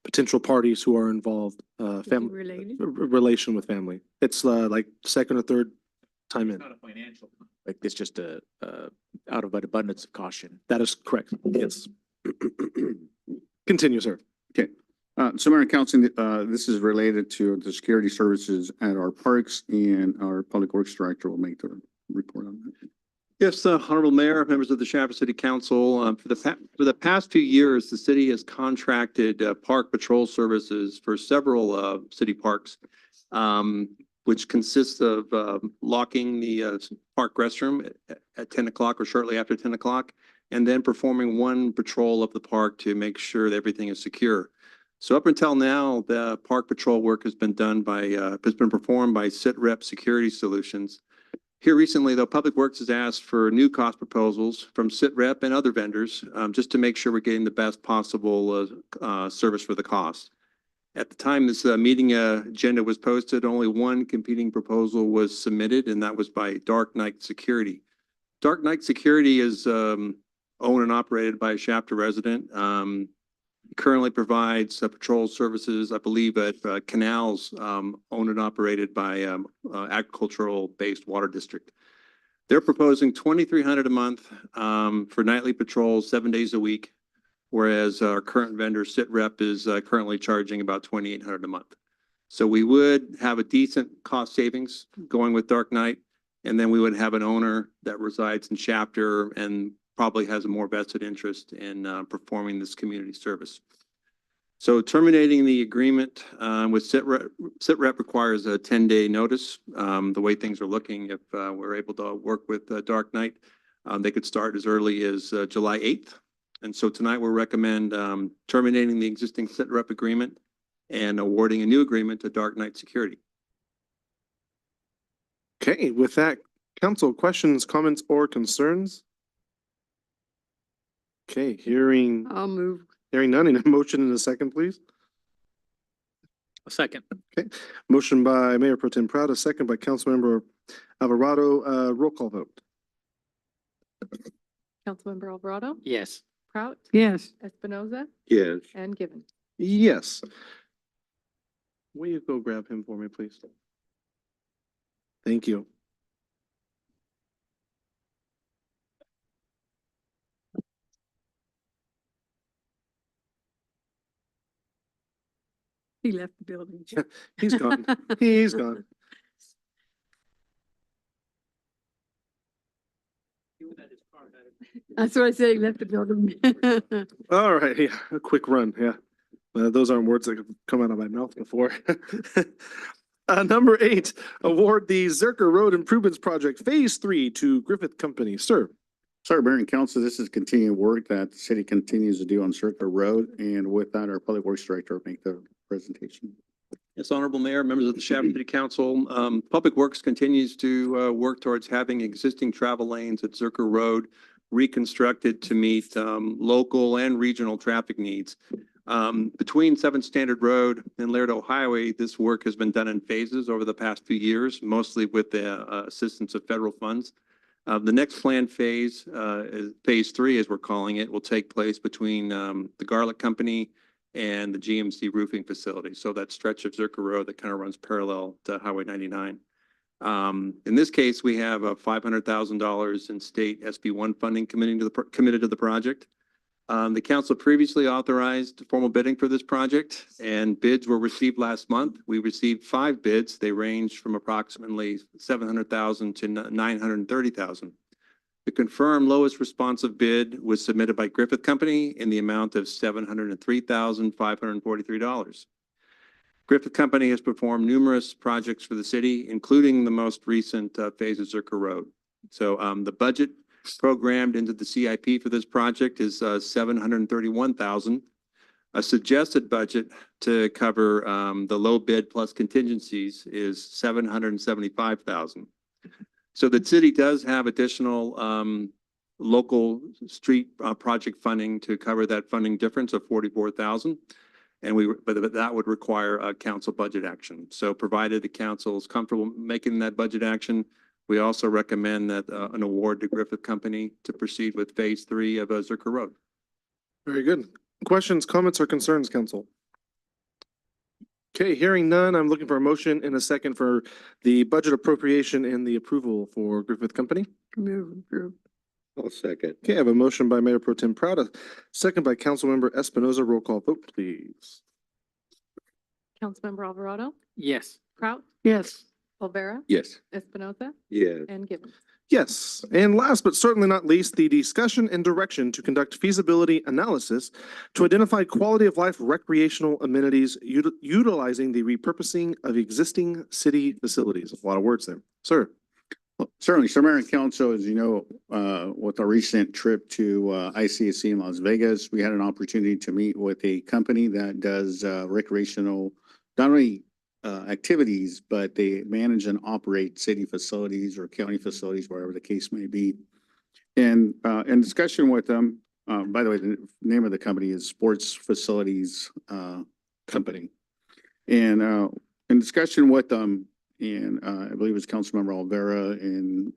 A: potential parties who are involved, family
I: Related?
A: relation with family. It's like second or third time in.
L: Not a financial, like it's just out of an abundance of caution.
A: That is correct. Yes. Continue, sir.
D: So Mayor and Council, this is related to the security services at our parks, and our Public Works Director will make the report on that.
M: Yes, Honorable Mayor, members of the Shafter City Council, for the past few years, the city has contracted park patrol services for several city parks, which consists of locking the park restroom at 10 o'clock or shortly after 10 o'clock, and then performing one patrol of the park to make sure that everything is secure. So up until now, the park patrol work has been performed by SITREP Security Solutions. Here recently, though, Public Works has asked for new cost proposals from SITREP and other vendors, just to make sure we're getting the best possible service for the cost. At the time this meeting agenda was posted, only one competing proposal was submitted, and that was by Dark Knight Security. Dark Knight Security is owned and operated by a Shafter resident. Currently provides patrol services, I believe, at canals owned and operated by agricultural-based water district. They're proposing $2,300 a month for nightly patrols, 7 days a week. whereas our current vendor, SitRep, is currently charging about $2,800 a month. So we would have a decent cost savings going with Dark Knight, and then we would have an owner that resides in Chapter and probably has a more vested interest in performing this community service. So terminating the agreement with SitRep requires a 10-day notice. The way things are looking, if we're able to work with Dark Knight, they could start as early as July 8th. And so tonight we'll recommend terminating the existing SitRep agreement and awarding a new agreement to Dark Knight Security.
A: Okay, with that, council questions, comments, or concerns? Okay, hearing
I: I'll move.
A: none, in a motion in a second, please.
F: A second.
A: Motion by Mayor Pro Tem Proud, a second by Councilmember Alvarado, roll call vote.
E: Councilmember Alvarado,
F: Yes.
E: Prout,
I: Yes.
E: Espinoza,
H: Yes.
E: and Gibbon.
A: Yes. Will you go grab him for me, please? Thank you.
I: He left the building.
A: He's gone. He's gone.
I: That's what I said, he left the building.
A: All right, yeah, a quick run, yeah. Those aren't words that have come out of my mouth before. Number 8, award the Zerker Road Improvements Project Phase 3 to Griffith Company. Sir.
D: Sorry, Mayor and Council, this is continuing work that the city continues to do on Circular Road. And with that, our Public Works Director will make the presentation.
M: Yes, Honorable Mayor, members of the Shafter City Council, Public Works continues to work towards having existing travel lanes at Zerker Road reconstructed to meet local and regional traffic needs. Between 7th Standard Road and Laredo Highway, this work has been done in phases over the past few years, mostly with the assistance of federal funds. The next planned phase, Phase 3, as we're calling it, will take place between the Garlic Company and the GMC roofing facility. So that stretch of Zerker Road that kind of runs parallel to Highway 99. In this case, we have $500,000 in state SB1 funding committed to the project. The council previously authorized formal bidding for this project, and bids were received last month. We received 5 bids. They range from approximately $700,000 to $930,000. The confirmed lowest responsive bid was submitted by Griffith Company in the amount of $703,543. Griffith Company has performed numerous projects for the city, including the most recent phase of Zerker Road. So the budget programmed into the CIP for this project is $731,000. A suggested budget to cover the low bid plus contingencies is $775,000. So the city does have additional local street project funding to cover that funding difference of $44,000. But that would require a council budget action. So provided the council is comfortable making that budget action, we also recommend that an award to Griffith Company to proceed with Phase 3 of Zerker Road.
A: Very good. Questions, comments, or concerns, council? Okay, hearing none, I'm looking for a motion in a second for the budget appropriation and the approval for Griffith Company.
I: Move, approve.
H: I'll second.
A: Okay, I have a motion by Mayor Pro Tem Proud, a second by Councilmember Espinoza. Roll call vote, please.
E: Councilmember Alvarado,
F: Yes.
E: Prout,
I: Yes.
E: Olvera,
H: Yes.
E: Espinoza,
H: Yes.
E: and Gibbon.
A: Yes, and last but certainly not least, the discussion and direction to conduct feasibility analysis to identify quality of life recreational amenities utilizing the repurposing of existing city facilities. A lot of words there. Sir.
D: Certainly, so Mayor and Council, as you know, with our recent trip to ICSC in Las Vegas, we had an opportunity to meet with a company that does recreational, not only activities, but they manage and operate city facilities or county facilities, wherever the case may be. And in discussion with them, by the way, the name of the company is Sports Facilities Company. And in discussion with them, and I believe it was Councilmember Olvera, and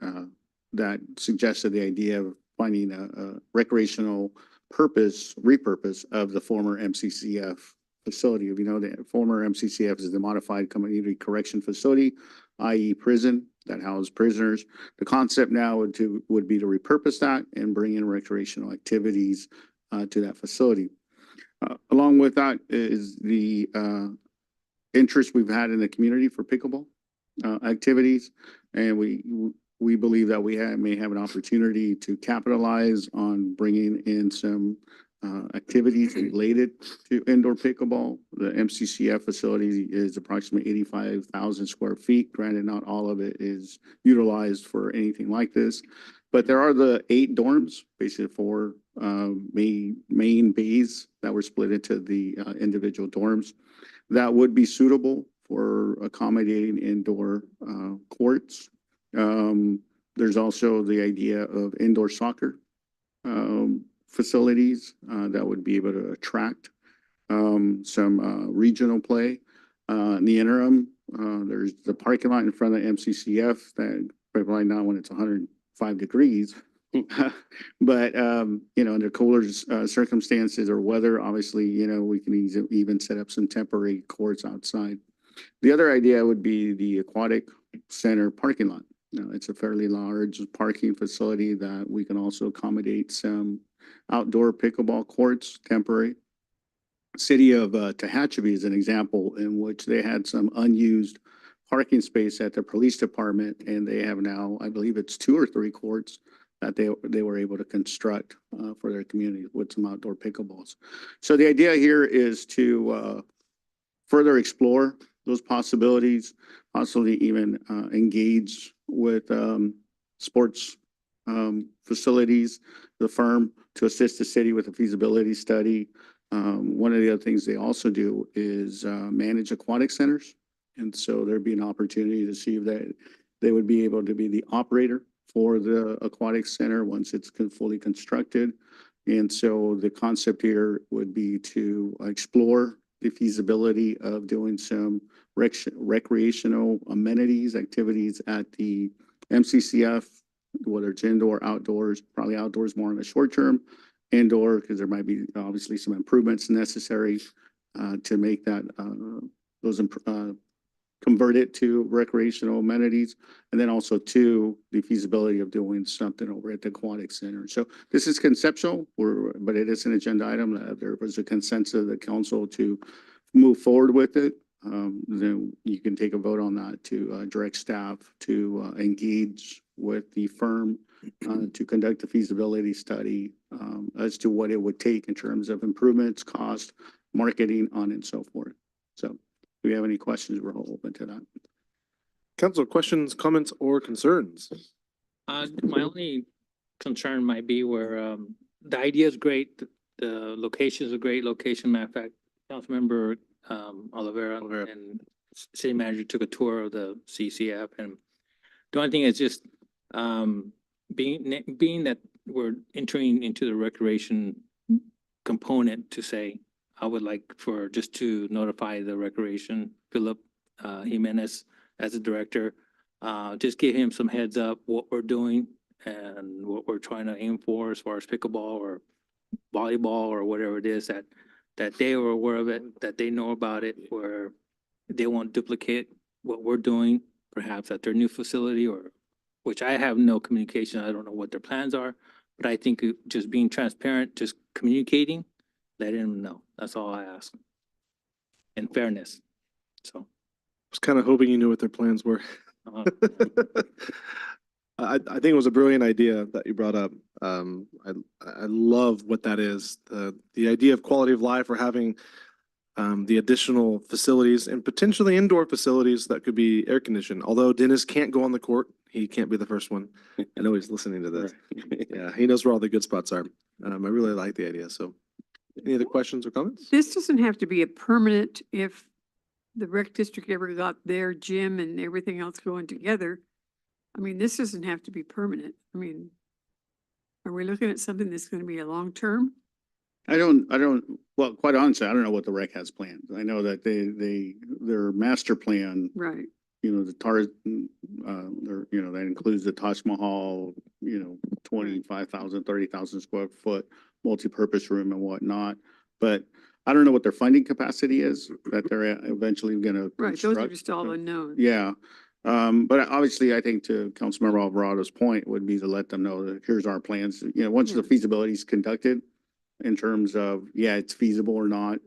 D: that suggested the idea of finding a recreational repurpose of the former MCCF facility. If you know, the former MCCF is the Modified Community Correction Facility, i.e. prison that housed prisoners. The concept now would be to repurpose that and bring in recreational activities to that facility. Along with that is the interest we've had in the community for pickleball activities. And we believe that we may have an opportunity to capitalize on bringing in some activities related to indoor pickleball. The MCCF facility is approximately 85,000 square feet. Granted, not all of it is utilized for anything like this, but there are the 8 dorms, basically 4 main bays that were split into the individual dorms that would be suitable for accommodating indoor courts. There's also the idea of indoor soccer facilities that would be able to attract some regional play. In the interim, there's the parking lot in front of the MCCF that probably not when it's 105 degrees. But, under cooler circumstances or weather, obviously, we can even set up some temporary courts outside. The other idea would be the aquatic center parking lot. It's a fairly large parking facility that we can also accommodate some outdoor pickleball courts, temporary. City of Tehachapi is an example in which they had some unused parking space at the police department, and they have now, I believe it's 2 or 3 courts that they were able to construct for their community with some outdoor pickleballs. So the idea here is to further explore those possibilities, possibly even engage with sports facilities, the firm, to assist the city with a feasibility study. One of the other things they also do is manage aquatic centers. And so there'd be an opportunity to see if they would be able to be the operator for the aquatic center once it's fully constructed. And so the concept here would be to explore the feasibility of doing some recreational amenities, activities at the MCCF, whether it's indoor, outdoors, probably outdoors more in the short term, indoor, because there might be obviously some improvements necessary to make that convert it to recreational amenities, and then also to the feasibility of doing something over at the aquatic center. So this is conceptual, but it is an agenda item. There was a consensus of the council to move forward with it. Then you can take a vote on that to direct staff to engage with the firm to conduct a feasibility study as to what it would take in terms of improvements, cost, marketing, on and so forth. So if you have any questions, we're all open to that.
A: Council, questions, comments, or concerns?
F: My only concern might be where the idea is great, the location is a great location. Matter of fact, Councilmember Olivera and City Manager took a tour of the CCF, and the only thing is just being that we're entering into the recreation component, to say, I would like for just to notify the recreation, Philip Jimenez as the director, just give him some heads up what we're doing and what we're trying to aim for as far as pickleball or volleyball or whatever it is, that they are aware of it, that they know about it, where they won't duplicate what we're doing, perhaps at their new facility, or which I have no communication. I don't know what their plans are, but I think just being transparent, just communicating, letting them know. That's all I ask. In fairness. So.
A: I was kind of hoping you knew what their plans were.
F: uh,
A: I think it was a brilliant idea that you brought up. I love what that is. The idea of quality of life, or having the additional facilities and potentially indoor facilities that could be air conditioned. Although Dennis can't go on the court, he can't be the first one. I know he's listening to this. Yeah, he knows where all the good spots are. I really like the idea. So any other questions or comments?
I: This doesn't have to be a permanent if the rec district ever got their gym and everything else going together. I mean, this doesn't have to be permanent. I mean, are we looking at something that's going to be a long term?
D: Well, quite honestly, I don't know what the rec has planned. I know that their master plan,
I: Right.
D: that includes the Taj Mahal, 25,000, 30,000 square foot multi-purpose room and whatnot. But I don't know what their funding capacity is that they're eventually gonna
I: Right. Those are
D: construct.
I: just all unknown.
D: Yeah. But obviously, I think to Councilmember Alvarado's point would be to let them know that here's our plans. Once the
I: Yeah.
D: feasibility is conducted, in terms of, yeah, it's feasible or not,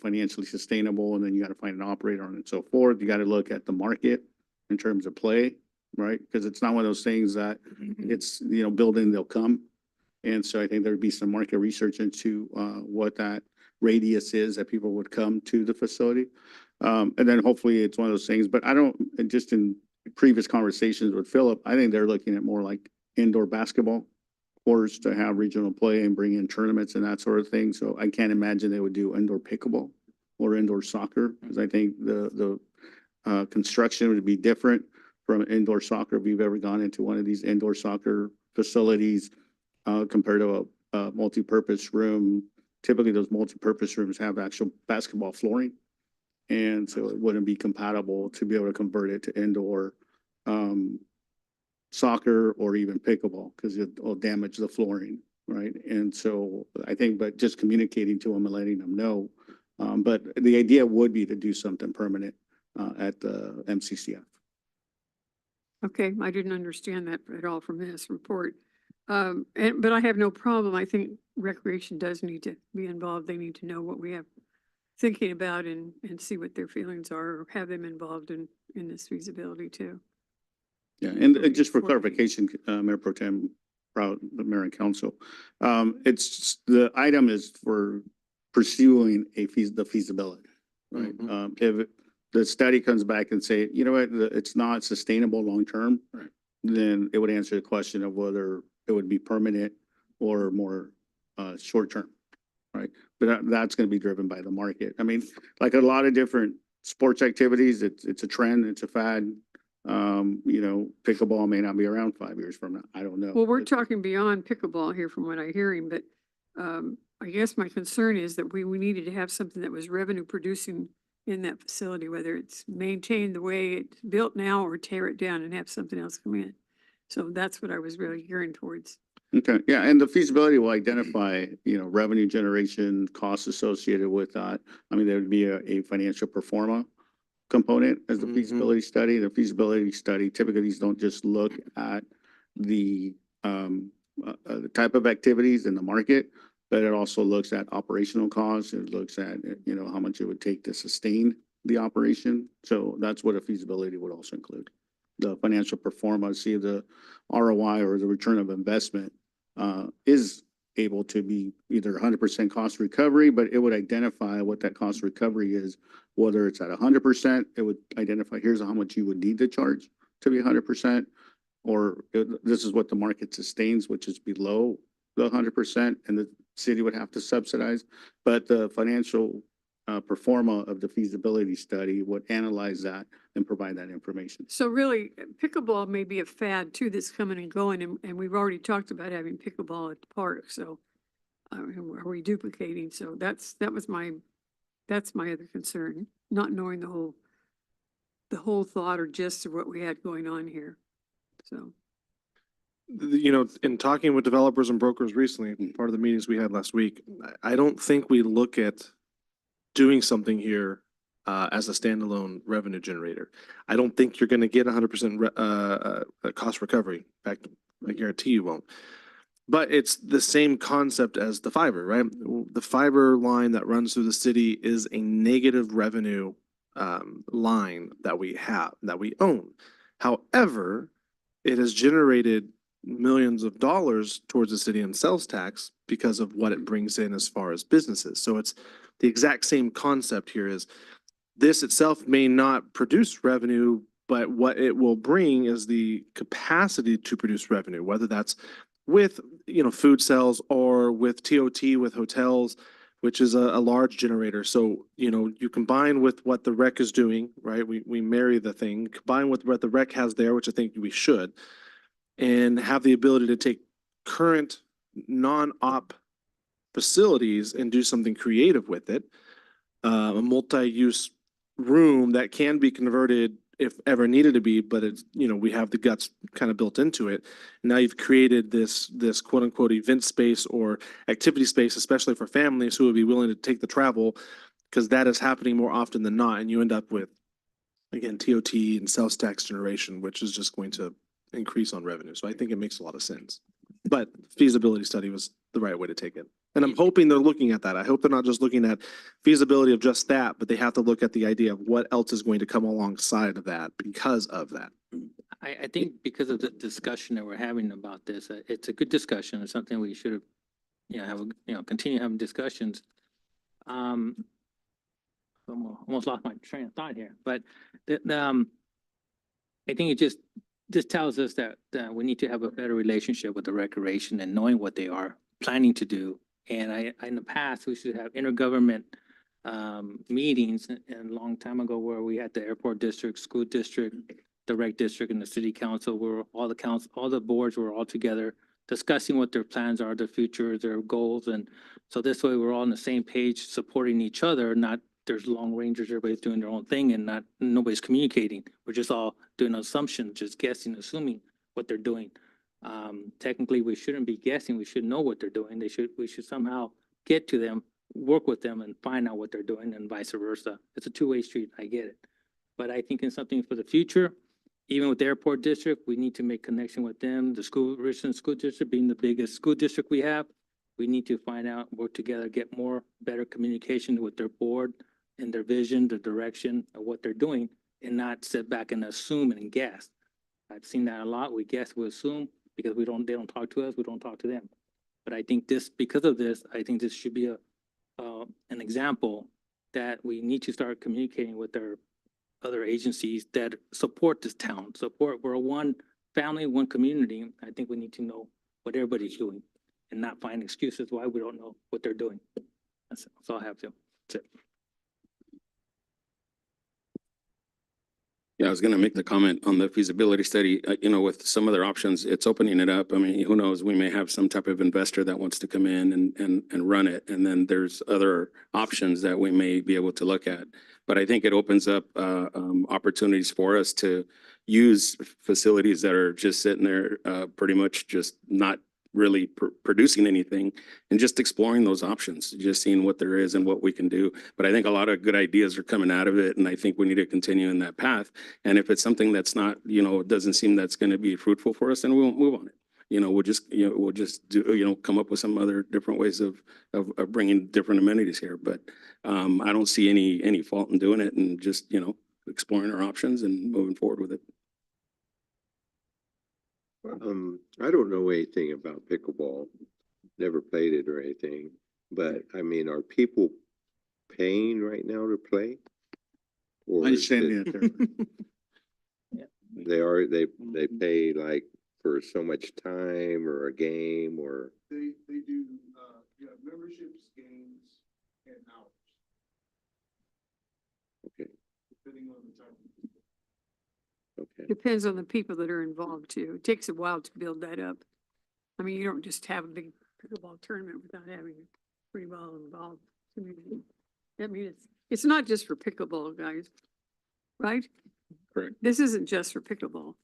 D: financially sustainable, and then you got to find an operator on it and so forth. You got to look at the market in terms of play, right? Because it's not one of those things that it's, building, they'll come. And so I think there'd be some market research into what that radius is that people would come to the facility. And then hopefully it's one of those things, but I don't, and just in previous conversations with Philip, I think they're looking at more like indoor basketball courts to have regional play and bring in tournaments and that sort of thing. So I can't imagine they would do indoor pickleball or indoor soccer, because I think the construction would be different from indoor soccer. If you've ever gone into one of these indoor soccer facilities, compared to a multi-purpose room, typically those multi-purpose rooms have actual basketball flooring. And so it wouldn't be compatible to be able to convert it to indoor soccer or even pickleball, because it'll damage the flooring, right? And so I think, but just communicating to them and letting them know. But the idea would be to do something permanent at the MCCF.
I: Okay, I didn't understand that at all from this report. But I have no problem. I think recreation does need to be involved. They need to know what we have thinking about and see what their feelings are, or have them involved in this feasibility too.
D: Yeah, and just for clarification, Mayor Pro Tem, proud the Mayor and Council, the item is for pursuing the feasibility, right? If the study comes back and say, you know what, it's not sustainable long-term,
C: Right.
D: then it would answer the question of whether it would be permanent or more short-term, right? But that's going to be driven by the market. I mean, like a lot of different sports activities, it's a trend, it's a fad. Pickleball may not be around 5 years from now. I don't know.
I: Well, we're talking beyond pickleball here from what I'm hearing, but I guess my concern is that we needed to have something that was revenue producing in that facility, whether it's maintained the way it's built now or tear it down and have something else come in. So that's what I was really gearing towards.
D: Okay, yeah, and the feasibility will identify, revenue generation, costs associated with that. I mean, there would be a financial pro forma component as the feasibility study. The feasibility study, typically these don't just look at the type of activities in the market, but it also looks at operational costs. It looks at, how much it would take to sustain the operation. So that's what a feasibility would also include. The financial pro forma, see the ROI or the return of investment is able to be either 100% cost recovery, but it would identify what that cost recovery is, whether it's at 100%, it would identify here's how much you would need to charge to be 100%, or this is what the market sustains, which is below the 100%, and the city would have to subsidize. But the financial pro forma of the feasibility study would analyze that and provide that information.
I: So really, pickleball may be a fad too that's coming and going, and we've already talked about having pickleball at the park, so are we duplicating? So that's my other concern, not knowing the whole thought or gist of what we had going on here. So.
B: In talking with developers and brokers recently, part of the meetings we had last week, I don't think we look at doing something here as a standalone revenue generator. I don't think you're going to get 100% cost recovery. In fact, I guarantee you won't. But it's the same concept as the fiber, right? The fiber line that runs through the city is a negative revenue line that we have, that we own. However, it has generated millions of dollars towards the city in sales tax because of what it brings in as far as businesses. So it's the exact same concept here. Is this itself may not produce revenue, but what it will bring is the capacity to produce revenue, whether that's with, food sales or with TOT, with hotels, which is a large generator. So, you combine with what the rec is doing, right? We marry the thing, combine with what the rec has there, which I think we should, and have the ability to take current non-op facilities and do something creative with it. A multi-use room that can be converted if ever needed to be, but it's, we have the guts kind of built into it. Now you've created this quote unquote event space or activity space, especially for families who would be willing to take the travel, because that is happening more often than not. And you end up with, again, TOT and sales tax generation, which is just going to increase on revenue. So I think it makes a lot of sense. But feasibility study was the right way to take it.
A: And I'm hoping they're looking at that. I hope they're not just looking at feasibility of just that, but they have to look at the idea of what else is going to come alongside of that because of that.
F: I think because of the discussion that we're having about this, it's a good discussion. It's something we should have, continue having discussions. Almost lost my train of thought here, but I think this tells us that we need to have a better relationship with the recreation and knowing what they are planning to do. And in the past, we should have intergovernment meetings and a long time ago where we had the airport district, school district, the rec district and the city council, where all the boards were all together discussing what their plans are, their future, their goals. And so this way we're all on the same page, supporting each other, not there's long rangers, everybody's doing their own thing and nobody's communicating. We're just all doing assumptions, just guessing, assuming what they're doing. Technically, we shouldn't be guessing. We should know what they're doing. We should somehow get to them, work with them and find out what they're doing and vice versa. It's a two-way street. I get it. But I think in something for the future, even with the airport district, we need to make connection with them. The Richland School District being the biggest school district we have, we need to find out, work together, get better communication with their board and their vision, the direction of what they're doing and not sit back and assume and guess. I've seen that a lot. We guess, we assume because they don't talk to us, we don't talk to them. But I think because of this, I think this should be an example that we need to start communicating with our other agencies that support this town, we're one family, one community. I think we need to know what everybody's doing and not find excuses why we don't know what they're doing. That's all I have to. That's it.
C: Yeah, I was gonna make the comment on the feasibility study, with some other options, it's opening it up. I mean, who knows, we may have some type of investor that wants to come in and run it. And then there's other options that we may be able to look at. But I think it opens up opportunities for us to use facilities that are just sitting there, pretty much just not really producing anything and just exploring those options, just seeing what there is and what we can do. But I think a lot of good ideas are coming out of it. And I think we need to continue in that path. And if it's something that's not, it doesn't seem that's going to be fruitful for us, then we won't move on it. We'll just do, come up with some other different ways of bringing different amenities here. But I don't see any fault in doing it and just, exploring our options and moving forward with it.
H: I don't know anything about pickleball, never played it or anything, but I mean, are people paying right now to play? Or
D: I
H: is
D: understand
H: it-
D: that.
H: they pay like for so much time or a game or?
B: They do, memberships, games and hours,
H: Okay,
B: depending on the time.
H: okay.
I: Depends on the people that are involved too. It takes a while to build that up. I mean, you don't just have a big pickleball tournament without having pretty well involved community. I mean, it's not just for pickleball, guys, right?
C: Correct.
I: This isn't just for pickleball.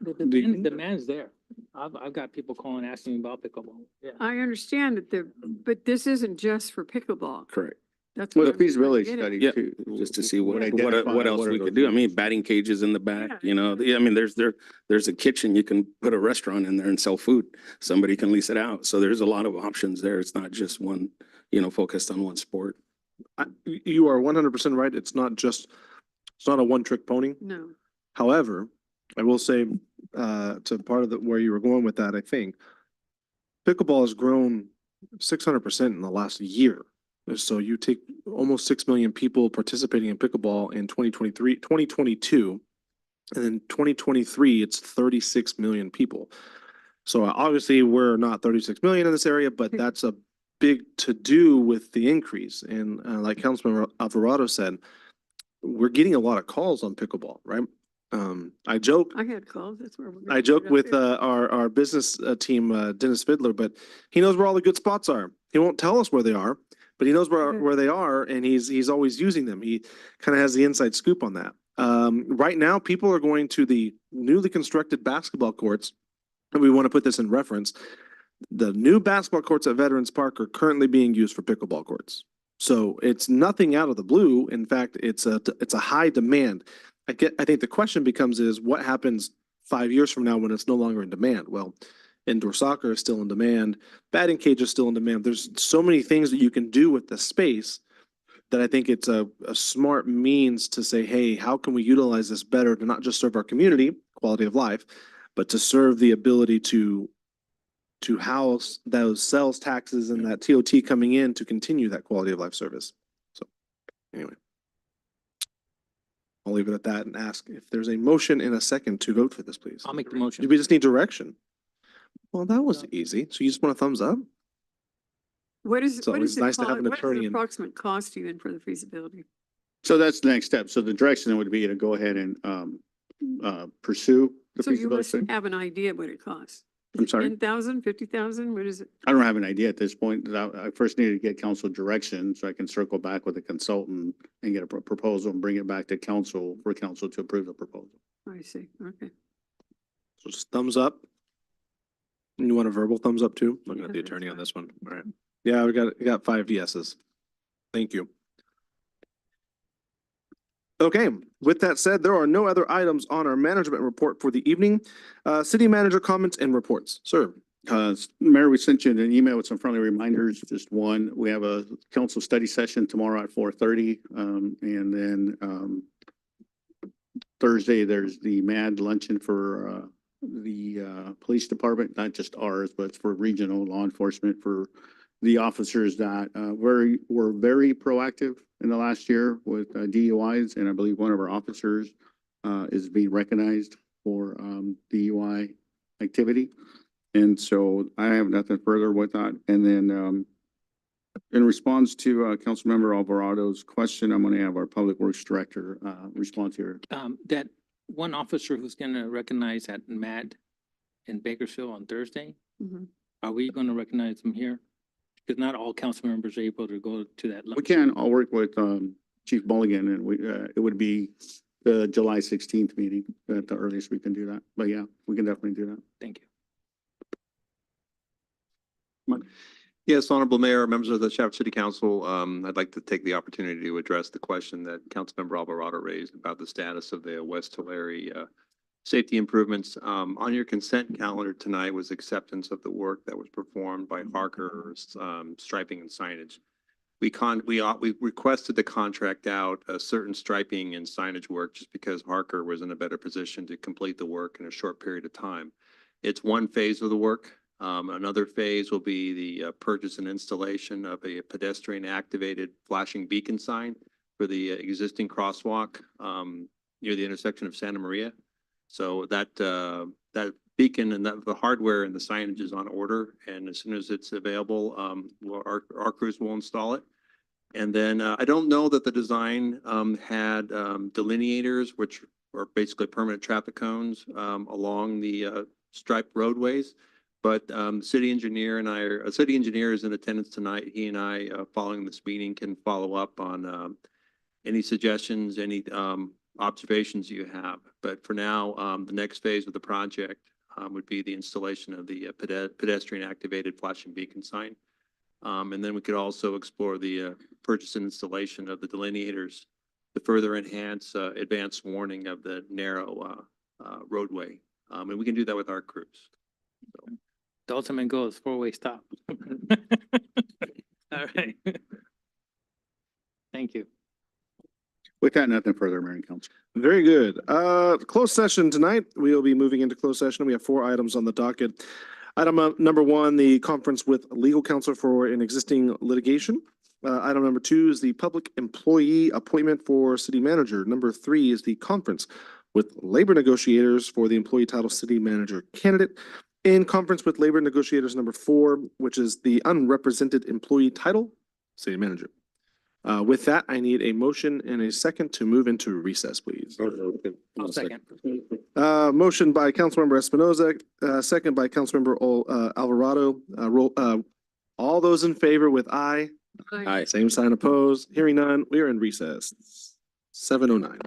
F: The demand's there. I've got people calling, asking me about pickleball. Yeah.
I: I understand that but this isn't just for pickleball.
C: Correct.
I: That's
D: Well,
I: what
D: the
I: I'm trying to
D: feasibility
I: get at.
D: study
C: Yeah,
D: too.
C: just to see what
D: identify
C: else
D: what are
C: we
D: those
C: could do. I mean,
D: uses.
C: batting cages in the back,
I: Yeah.
C: I mean, there's a kitchen, you can put a restaurant in there and sell food. Somebody can lease it out. So there's a lot of options there. It's not just one, focused on one sport.
A: You are 100% right. It's not a one-trick pony.
I: No.
A: However, I will say, to part of where you were going with that, I think pickleball has grown 600% in the last year. So you take almost 6 million people participating in pickleball in 2022, and then 2023, it's 36 million people. So obviously we're not 36 million in this area, but that's a big to do with the increase. And like Councilmember Alvarado said, we're getting a lot of calls on pickleball, right? I joke
I: I had calls. That's where we're.
A: I joke with our business team, Dennis Fiddler, but he knows where all the good spots are. He won't tell us where they are, but he knows where they are, and he's always using them. He kind of has the inside scoop on that. Right now, people are going to the newly constructed basketball courts, and we want to put this in reference. The new basketball courts at Veterans Park are currently being used for pickleball courts. So it's nothing out of the blue. In fact, it's a high demand. I think the question becomes is what happens 5 years from now when it's no longer in demand? Well, Indoor soccer is still in demand. Batting cage is still in demand. There's so many things that you can do with the space that I think it's a smart means to say, hey, how can we utilize this better to not just serve our community, quality of life, but to serve the ability to house those sales taxes and that TOT coming in to continue that quality of life service. So anyway. I'll leave it at that and ask if there's a motion in a second to vote for this, please.
F: I'll make the motion.
A: We just need direction. Well, that was easy. So you just want a thumbs up?
I: What is,
A: It's
I: what
A: always
I: is the
A: nice to have an
I: what is
A: attorney
I: the
A: in.
I: approximate cost even for the feasibility?
D: So that's the next step. So the direction would be to go ahead and pursue the
I: So you
D: feasibility
I: must
D: study.
I: have an idea what it costs.
D: I'm sorry?
I: 10,000, 50,000, what is it?
D: I don't have an idea at this point. I first need to get council direction so I can circle back with a consultant and get a proposal and bring it back to council for council to approve the proposal.
I: I see, okay.
A: So just thumbs up. And you want a verbal thumbs up too? Looking
I: Yeah,
A: at the
I: that's
A: attorney on
I: fine.
A: this one. All right. Yeah, we got 5 yeses. Thank you. Okay, with that said, there are no other items on our management report for the evening. City manager comments and reports. Sir.
D: Mayor, we sent you an email with some friendly reminders. Just one, we have a council study session tomorrow at 4:30. And then Thursday, there's the MAD luncheon for the police department, not just ours, but it's for regional law enforcement, for the officers that were very proactive in the last year with DUIs. And I believe one of our officers is being recognized for DUI activity. And so I have nothing further with that. And then in response to Councilmember Alvarado's question, I'm going to have our Public Works Director respond here.
F: That one officer who's gonna recognize at MAD in Bakersfield on Thursday,
I: Mhm.
F: are we gonna recognize him here? Because not all council members are able to go to that.
D: We
F: luncheon.
D: can, I'll work with Chief Mulligan, and it would be the July 16th meeting at the earliest we can do that. But yeah, we can definitely do that.
F: Thank you.
M: Yes, Honorable Mayor, members of the Shaft City Council, I'd like to take the opportunity to address the question that Councilmember Alvarado raised about the status of the West Tulare safety improvements. On your consent calendar tonight was acceptance of the work that was performed by Harker's striping and signage. We requested to contract out a certain striping and signage work just because Harker was in a better position to complete the work in a short period of time. It's one phase of the work. Another phase will be the purchase and installation of a pedestrian activated flashing beacon sign for the existing crosswalk near the intersection of Santa Maria. So that beacon and the hardware and the signage is on order, and as soon as it's available, our crews will install it. And then I don't know that the design had delineators, which are basically permanent traffic cones along the striped roadways. But city engineer is in attendance tonight. He and I, following this meeting, can follow up on any suggestions, any observations you have. But for now, the next phase of the project would be the installation of the pedestrian activated flashing beacon sign. And then we could also explore the purchase and installation of the delineators to further enhance advanced warning of the narrow roadway. And we can do that with our crews. So.
F: The ultimate goal is 4-way stop. All right. Thank you.
D: With that, nothing further, Mayor and Council.
A: Very good. Closed session tonight. We'll be moving into closed session. We have 4 items on the docket. Item number 1, the conference with legal counsel for an existing litigation. Item number 2 is the public employee appointment for city manager. Number 3 is the conference with labor negotiators for the employee title city manager candidate. In conference with labor negotiators, number 4, which is the unrepresented employee title city manager. With that, I need a motion and a second to move into recess, please.
F: I'll second.
A: Motion by Councilmember Espinoza, second by Councilmember Alvarado. All those in favor with aye.
I: Aye.
A: Same sign opposed. Hearing none, we are in recess. 7:09.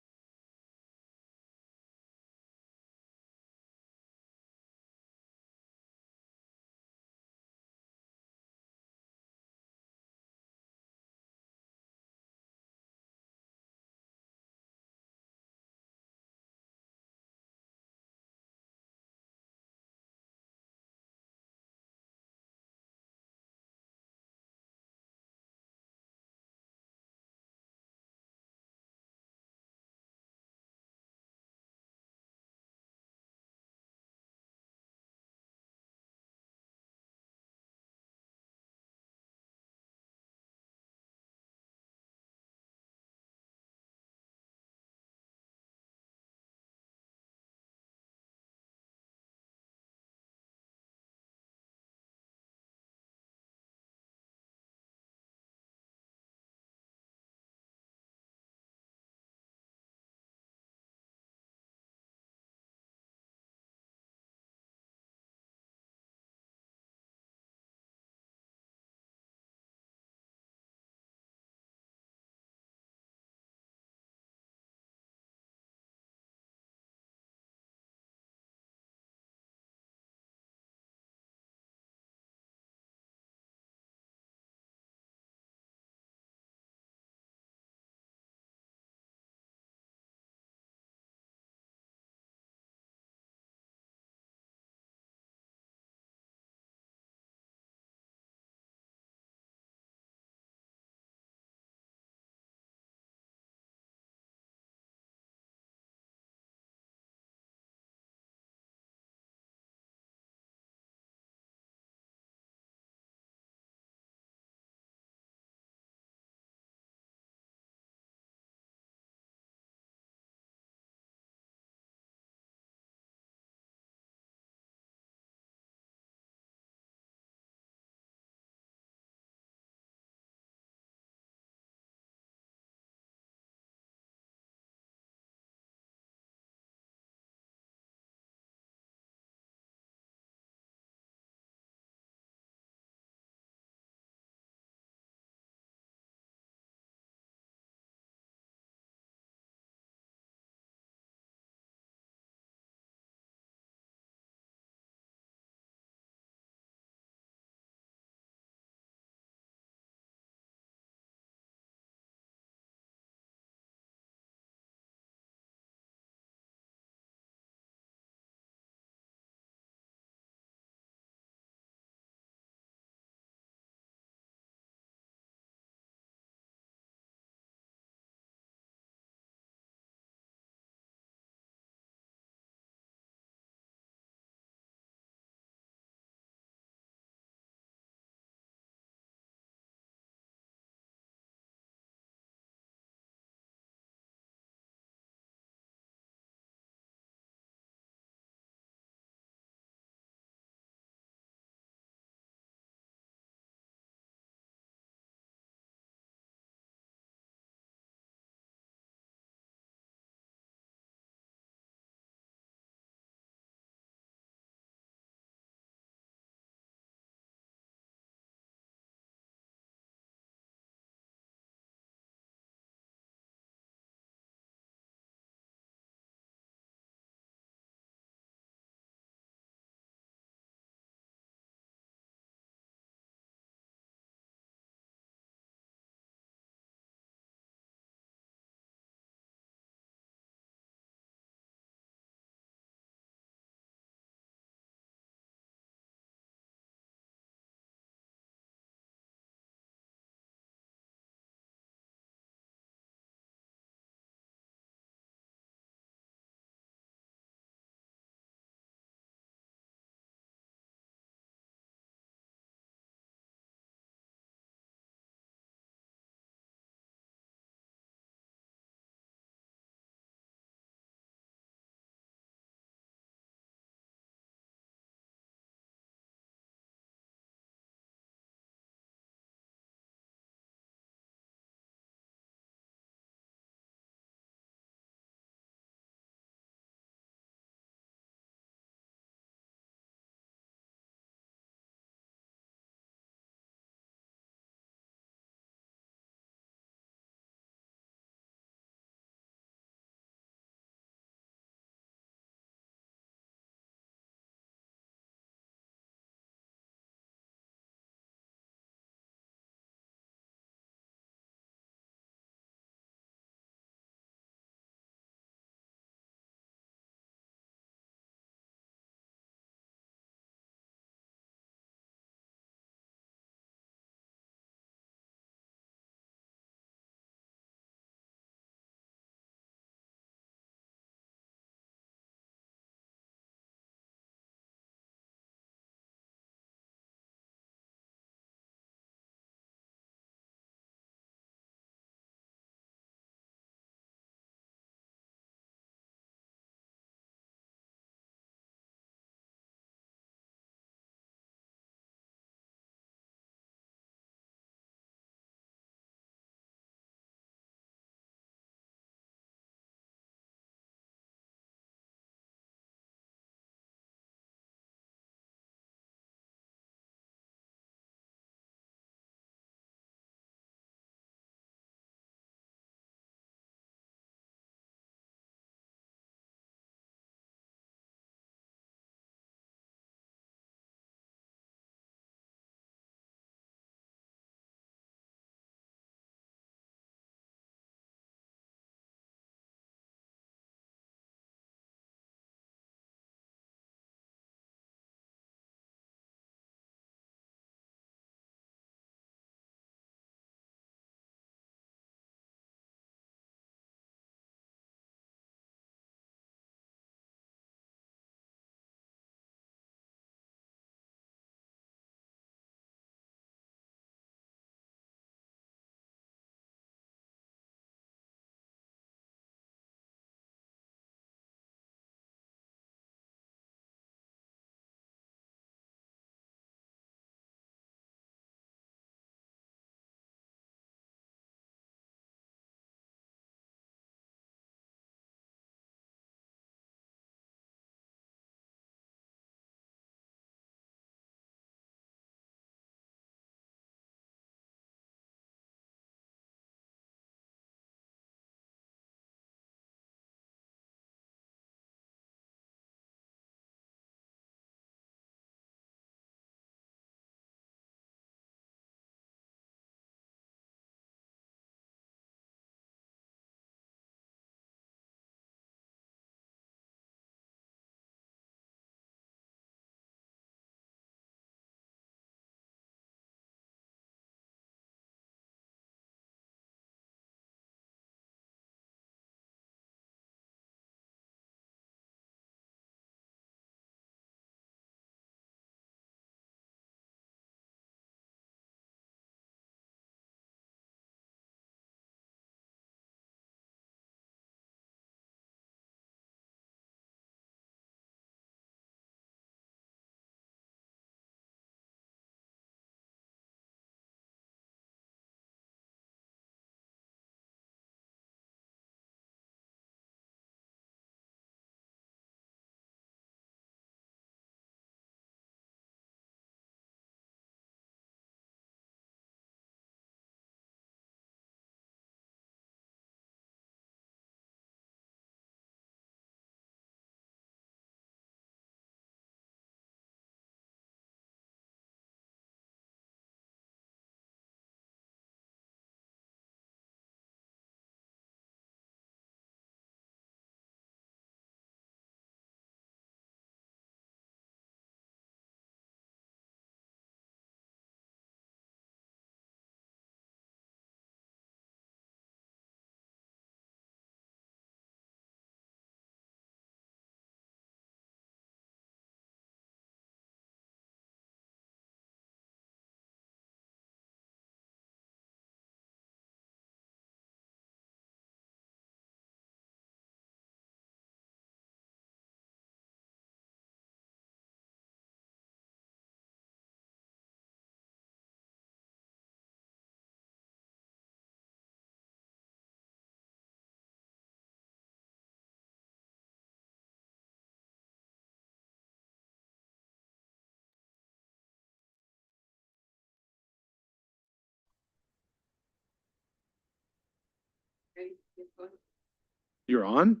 A: You're on?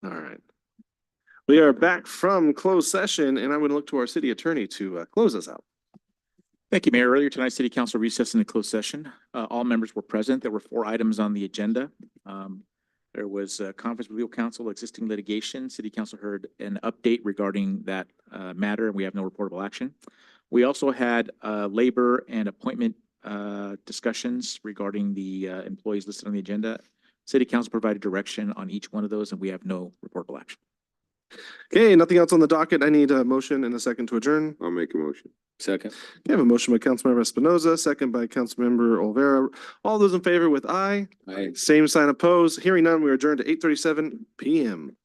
A: All right. We are back from closed session and I'm going to look to our city attorney to close us out.
L: Thank you, Mayor. Earlier tonight, City Council recessed into closed session. All members were present. There were 4 items on the agenda. There was a conference with legal counsel, existing litigation. City Council heard an update regarding that matter, and we have no reportable action. We also had labor and appointment discussions regarding the employees listed on the agenda. City Council provided direction on each one of those, and we have no reportable action.
A: Okay, nothing else on the docket. I need a motion and a second to adjourn.
H: I'll make a motion.
D: Second.
A: Okay, I have a motion by Councilmember Espinoza, second by Councilmember Olvera. All those in favor with aye.
D: Aye.
A: Same sign opposed. Hearing none, we are adjourned at 8:37 PM.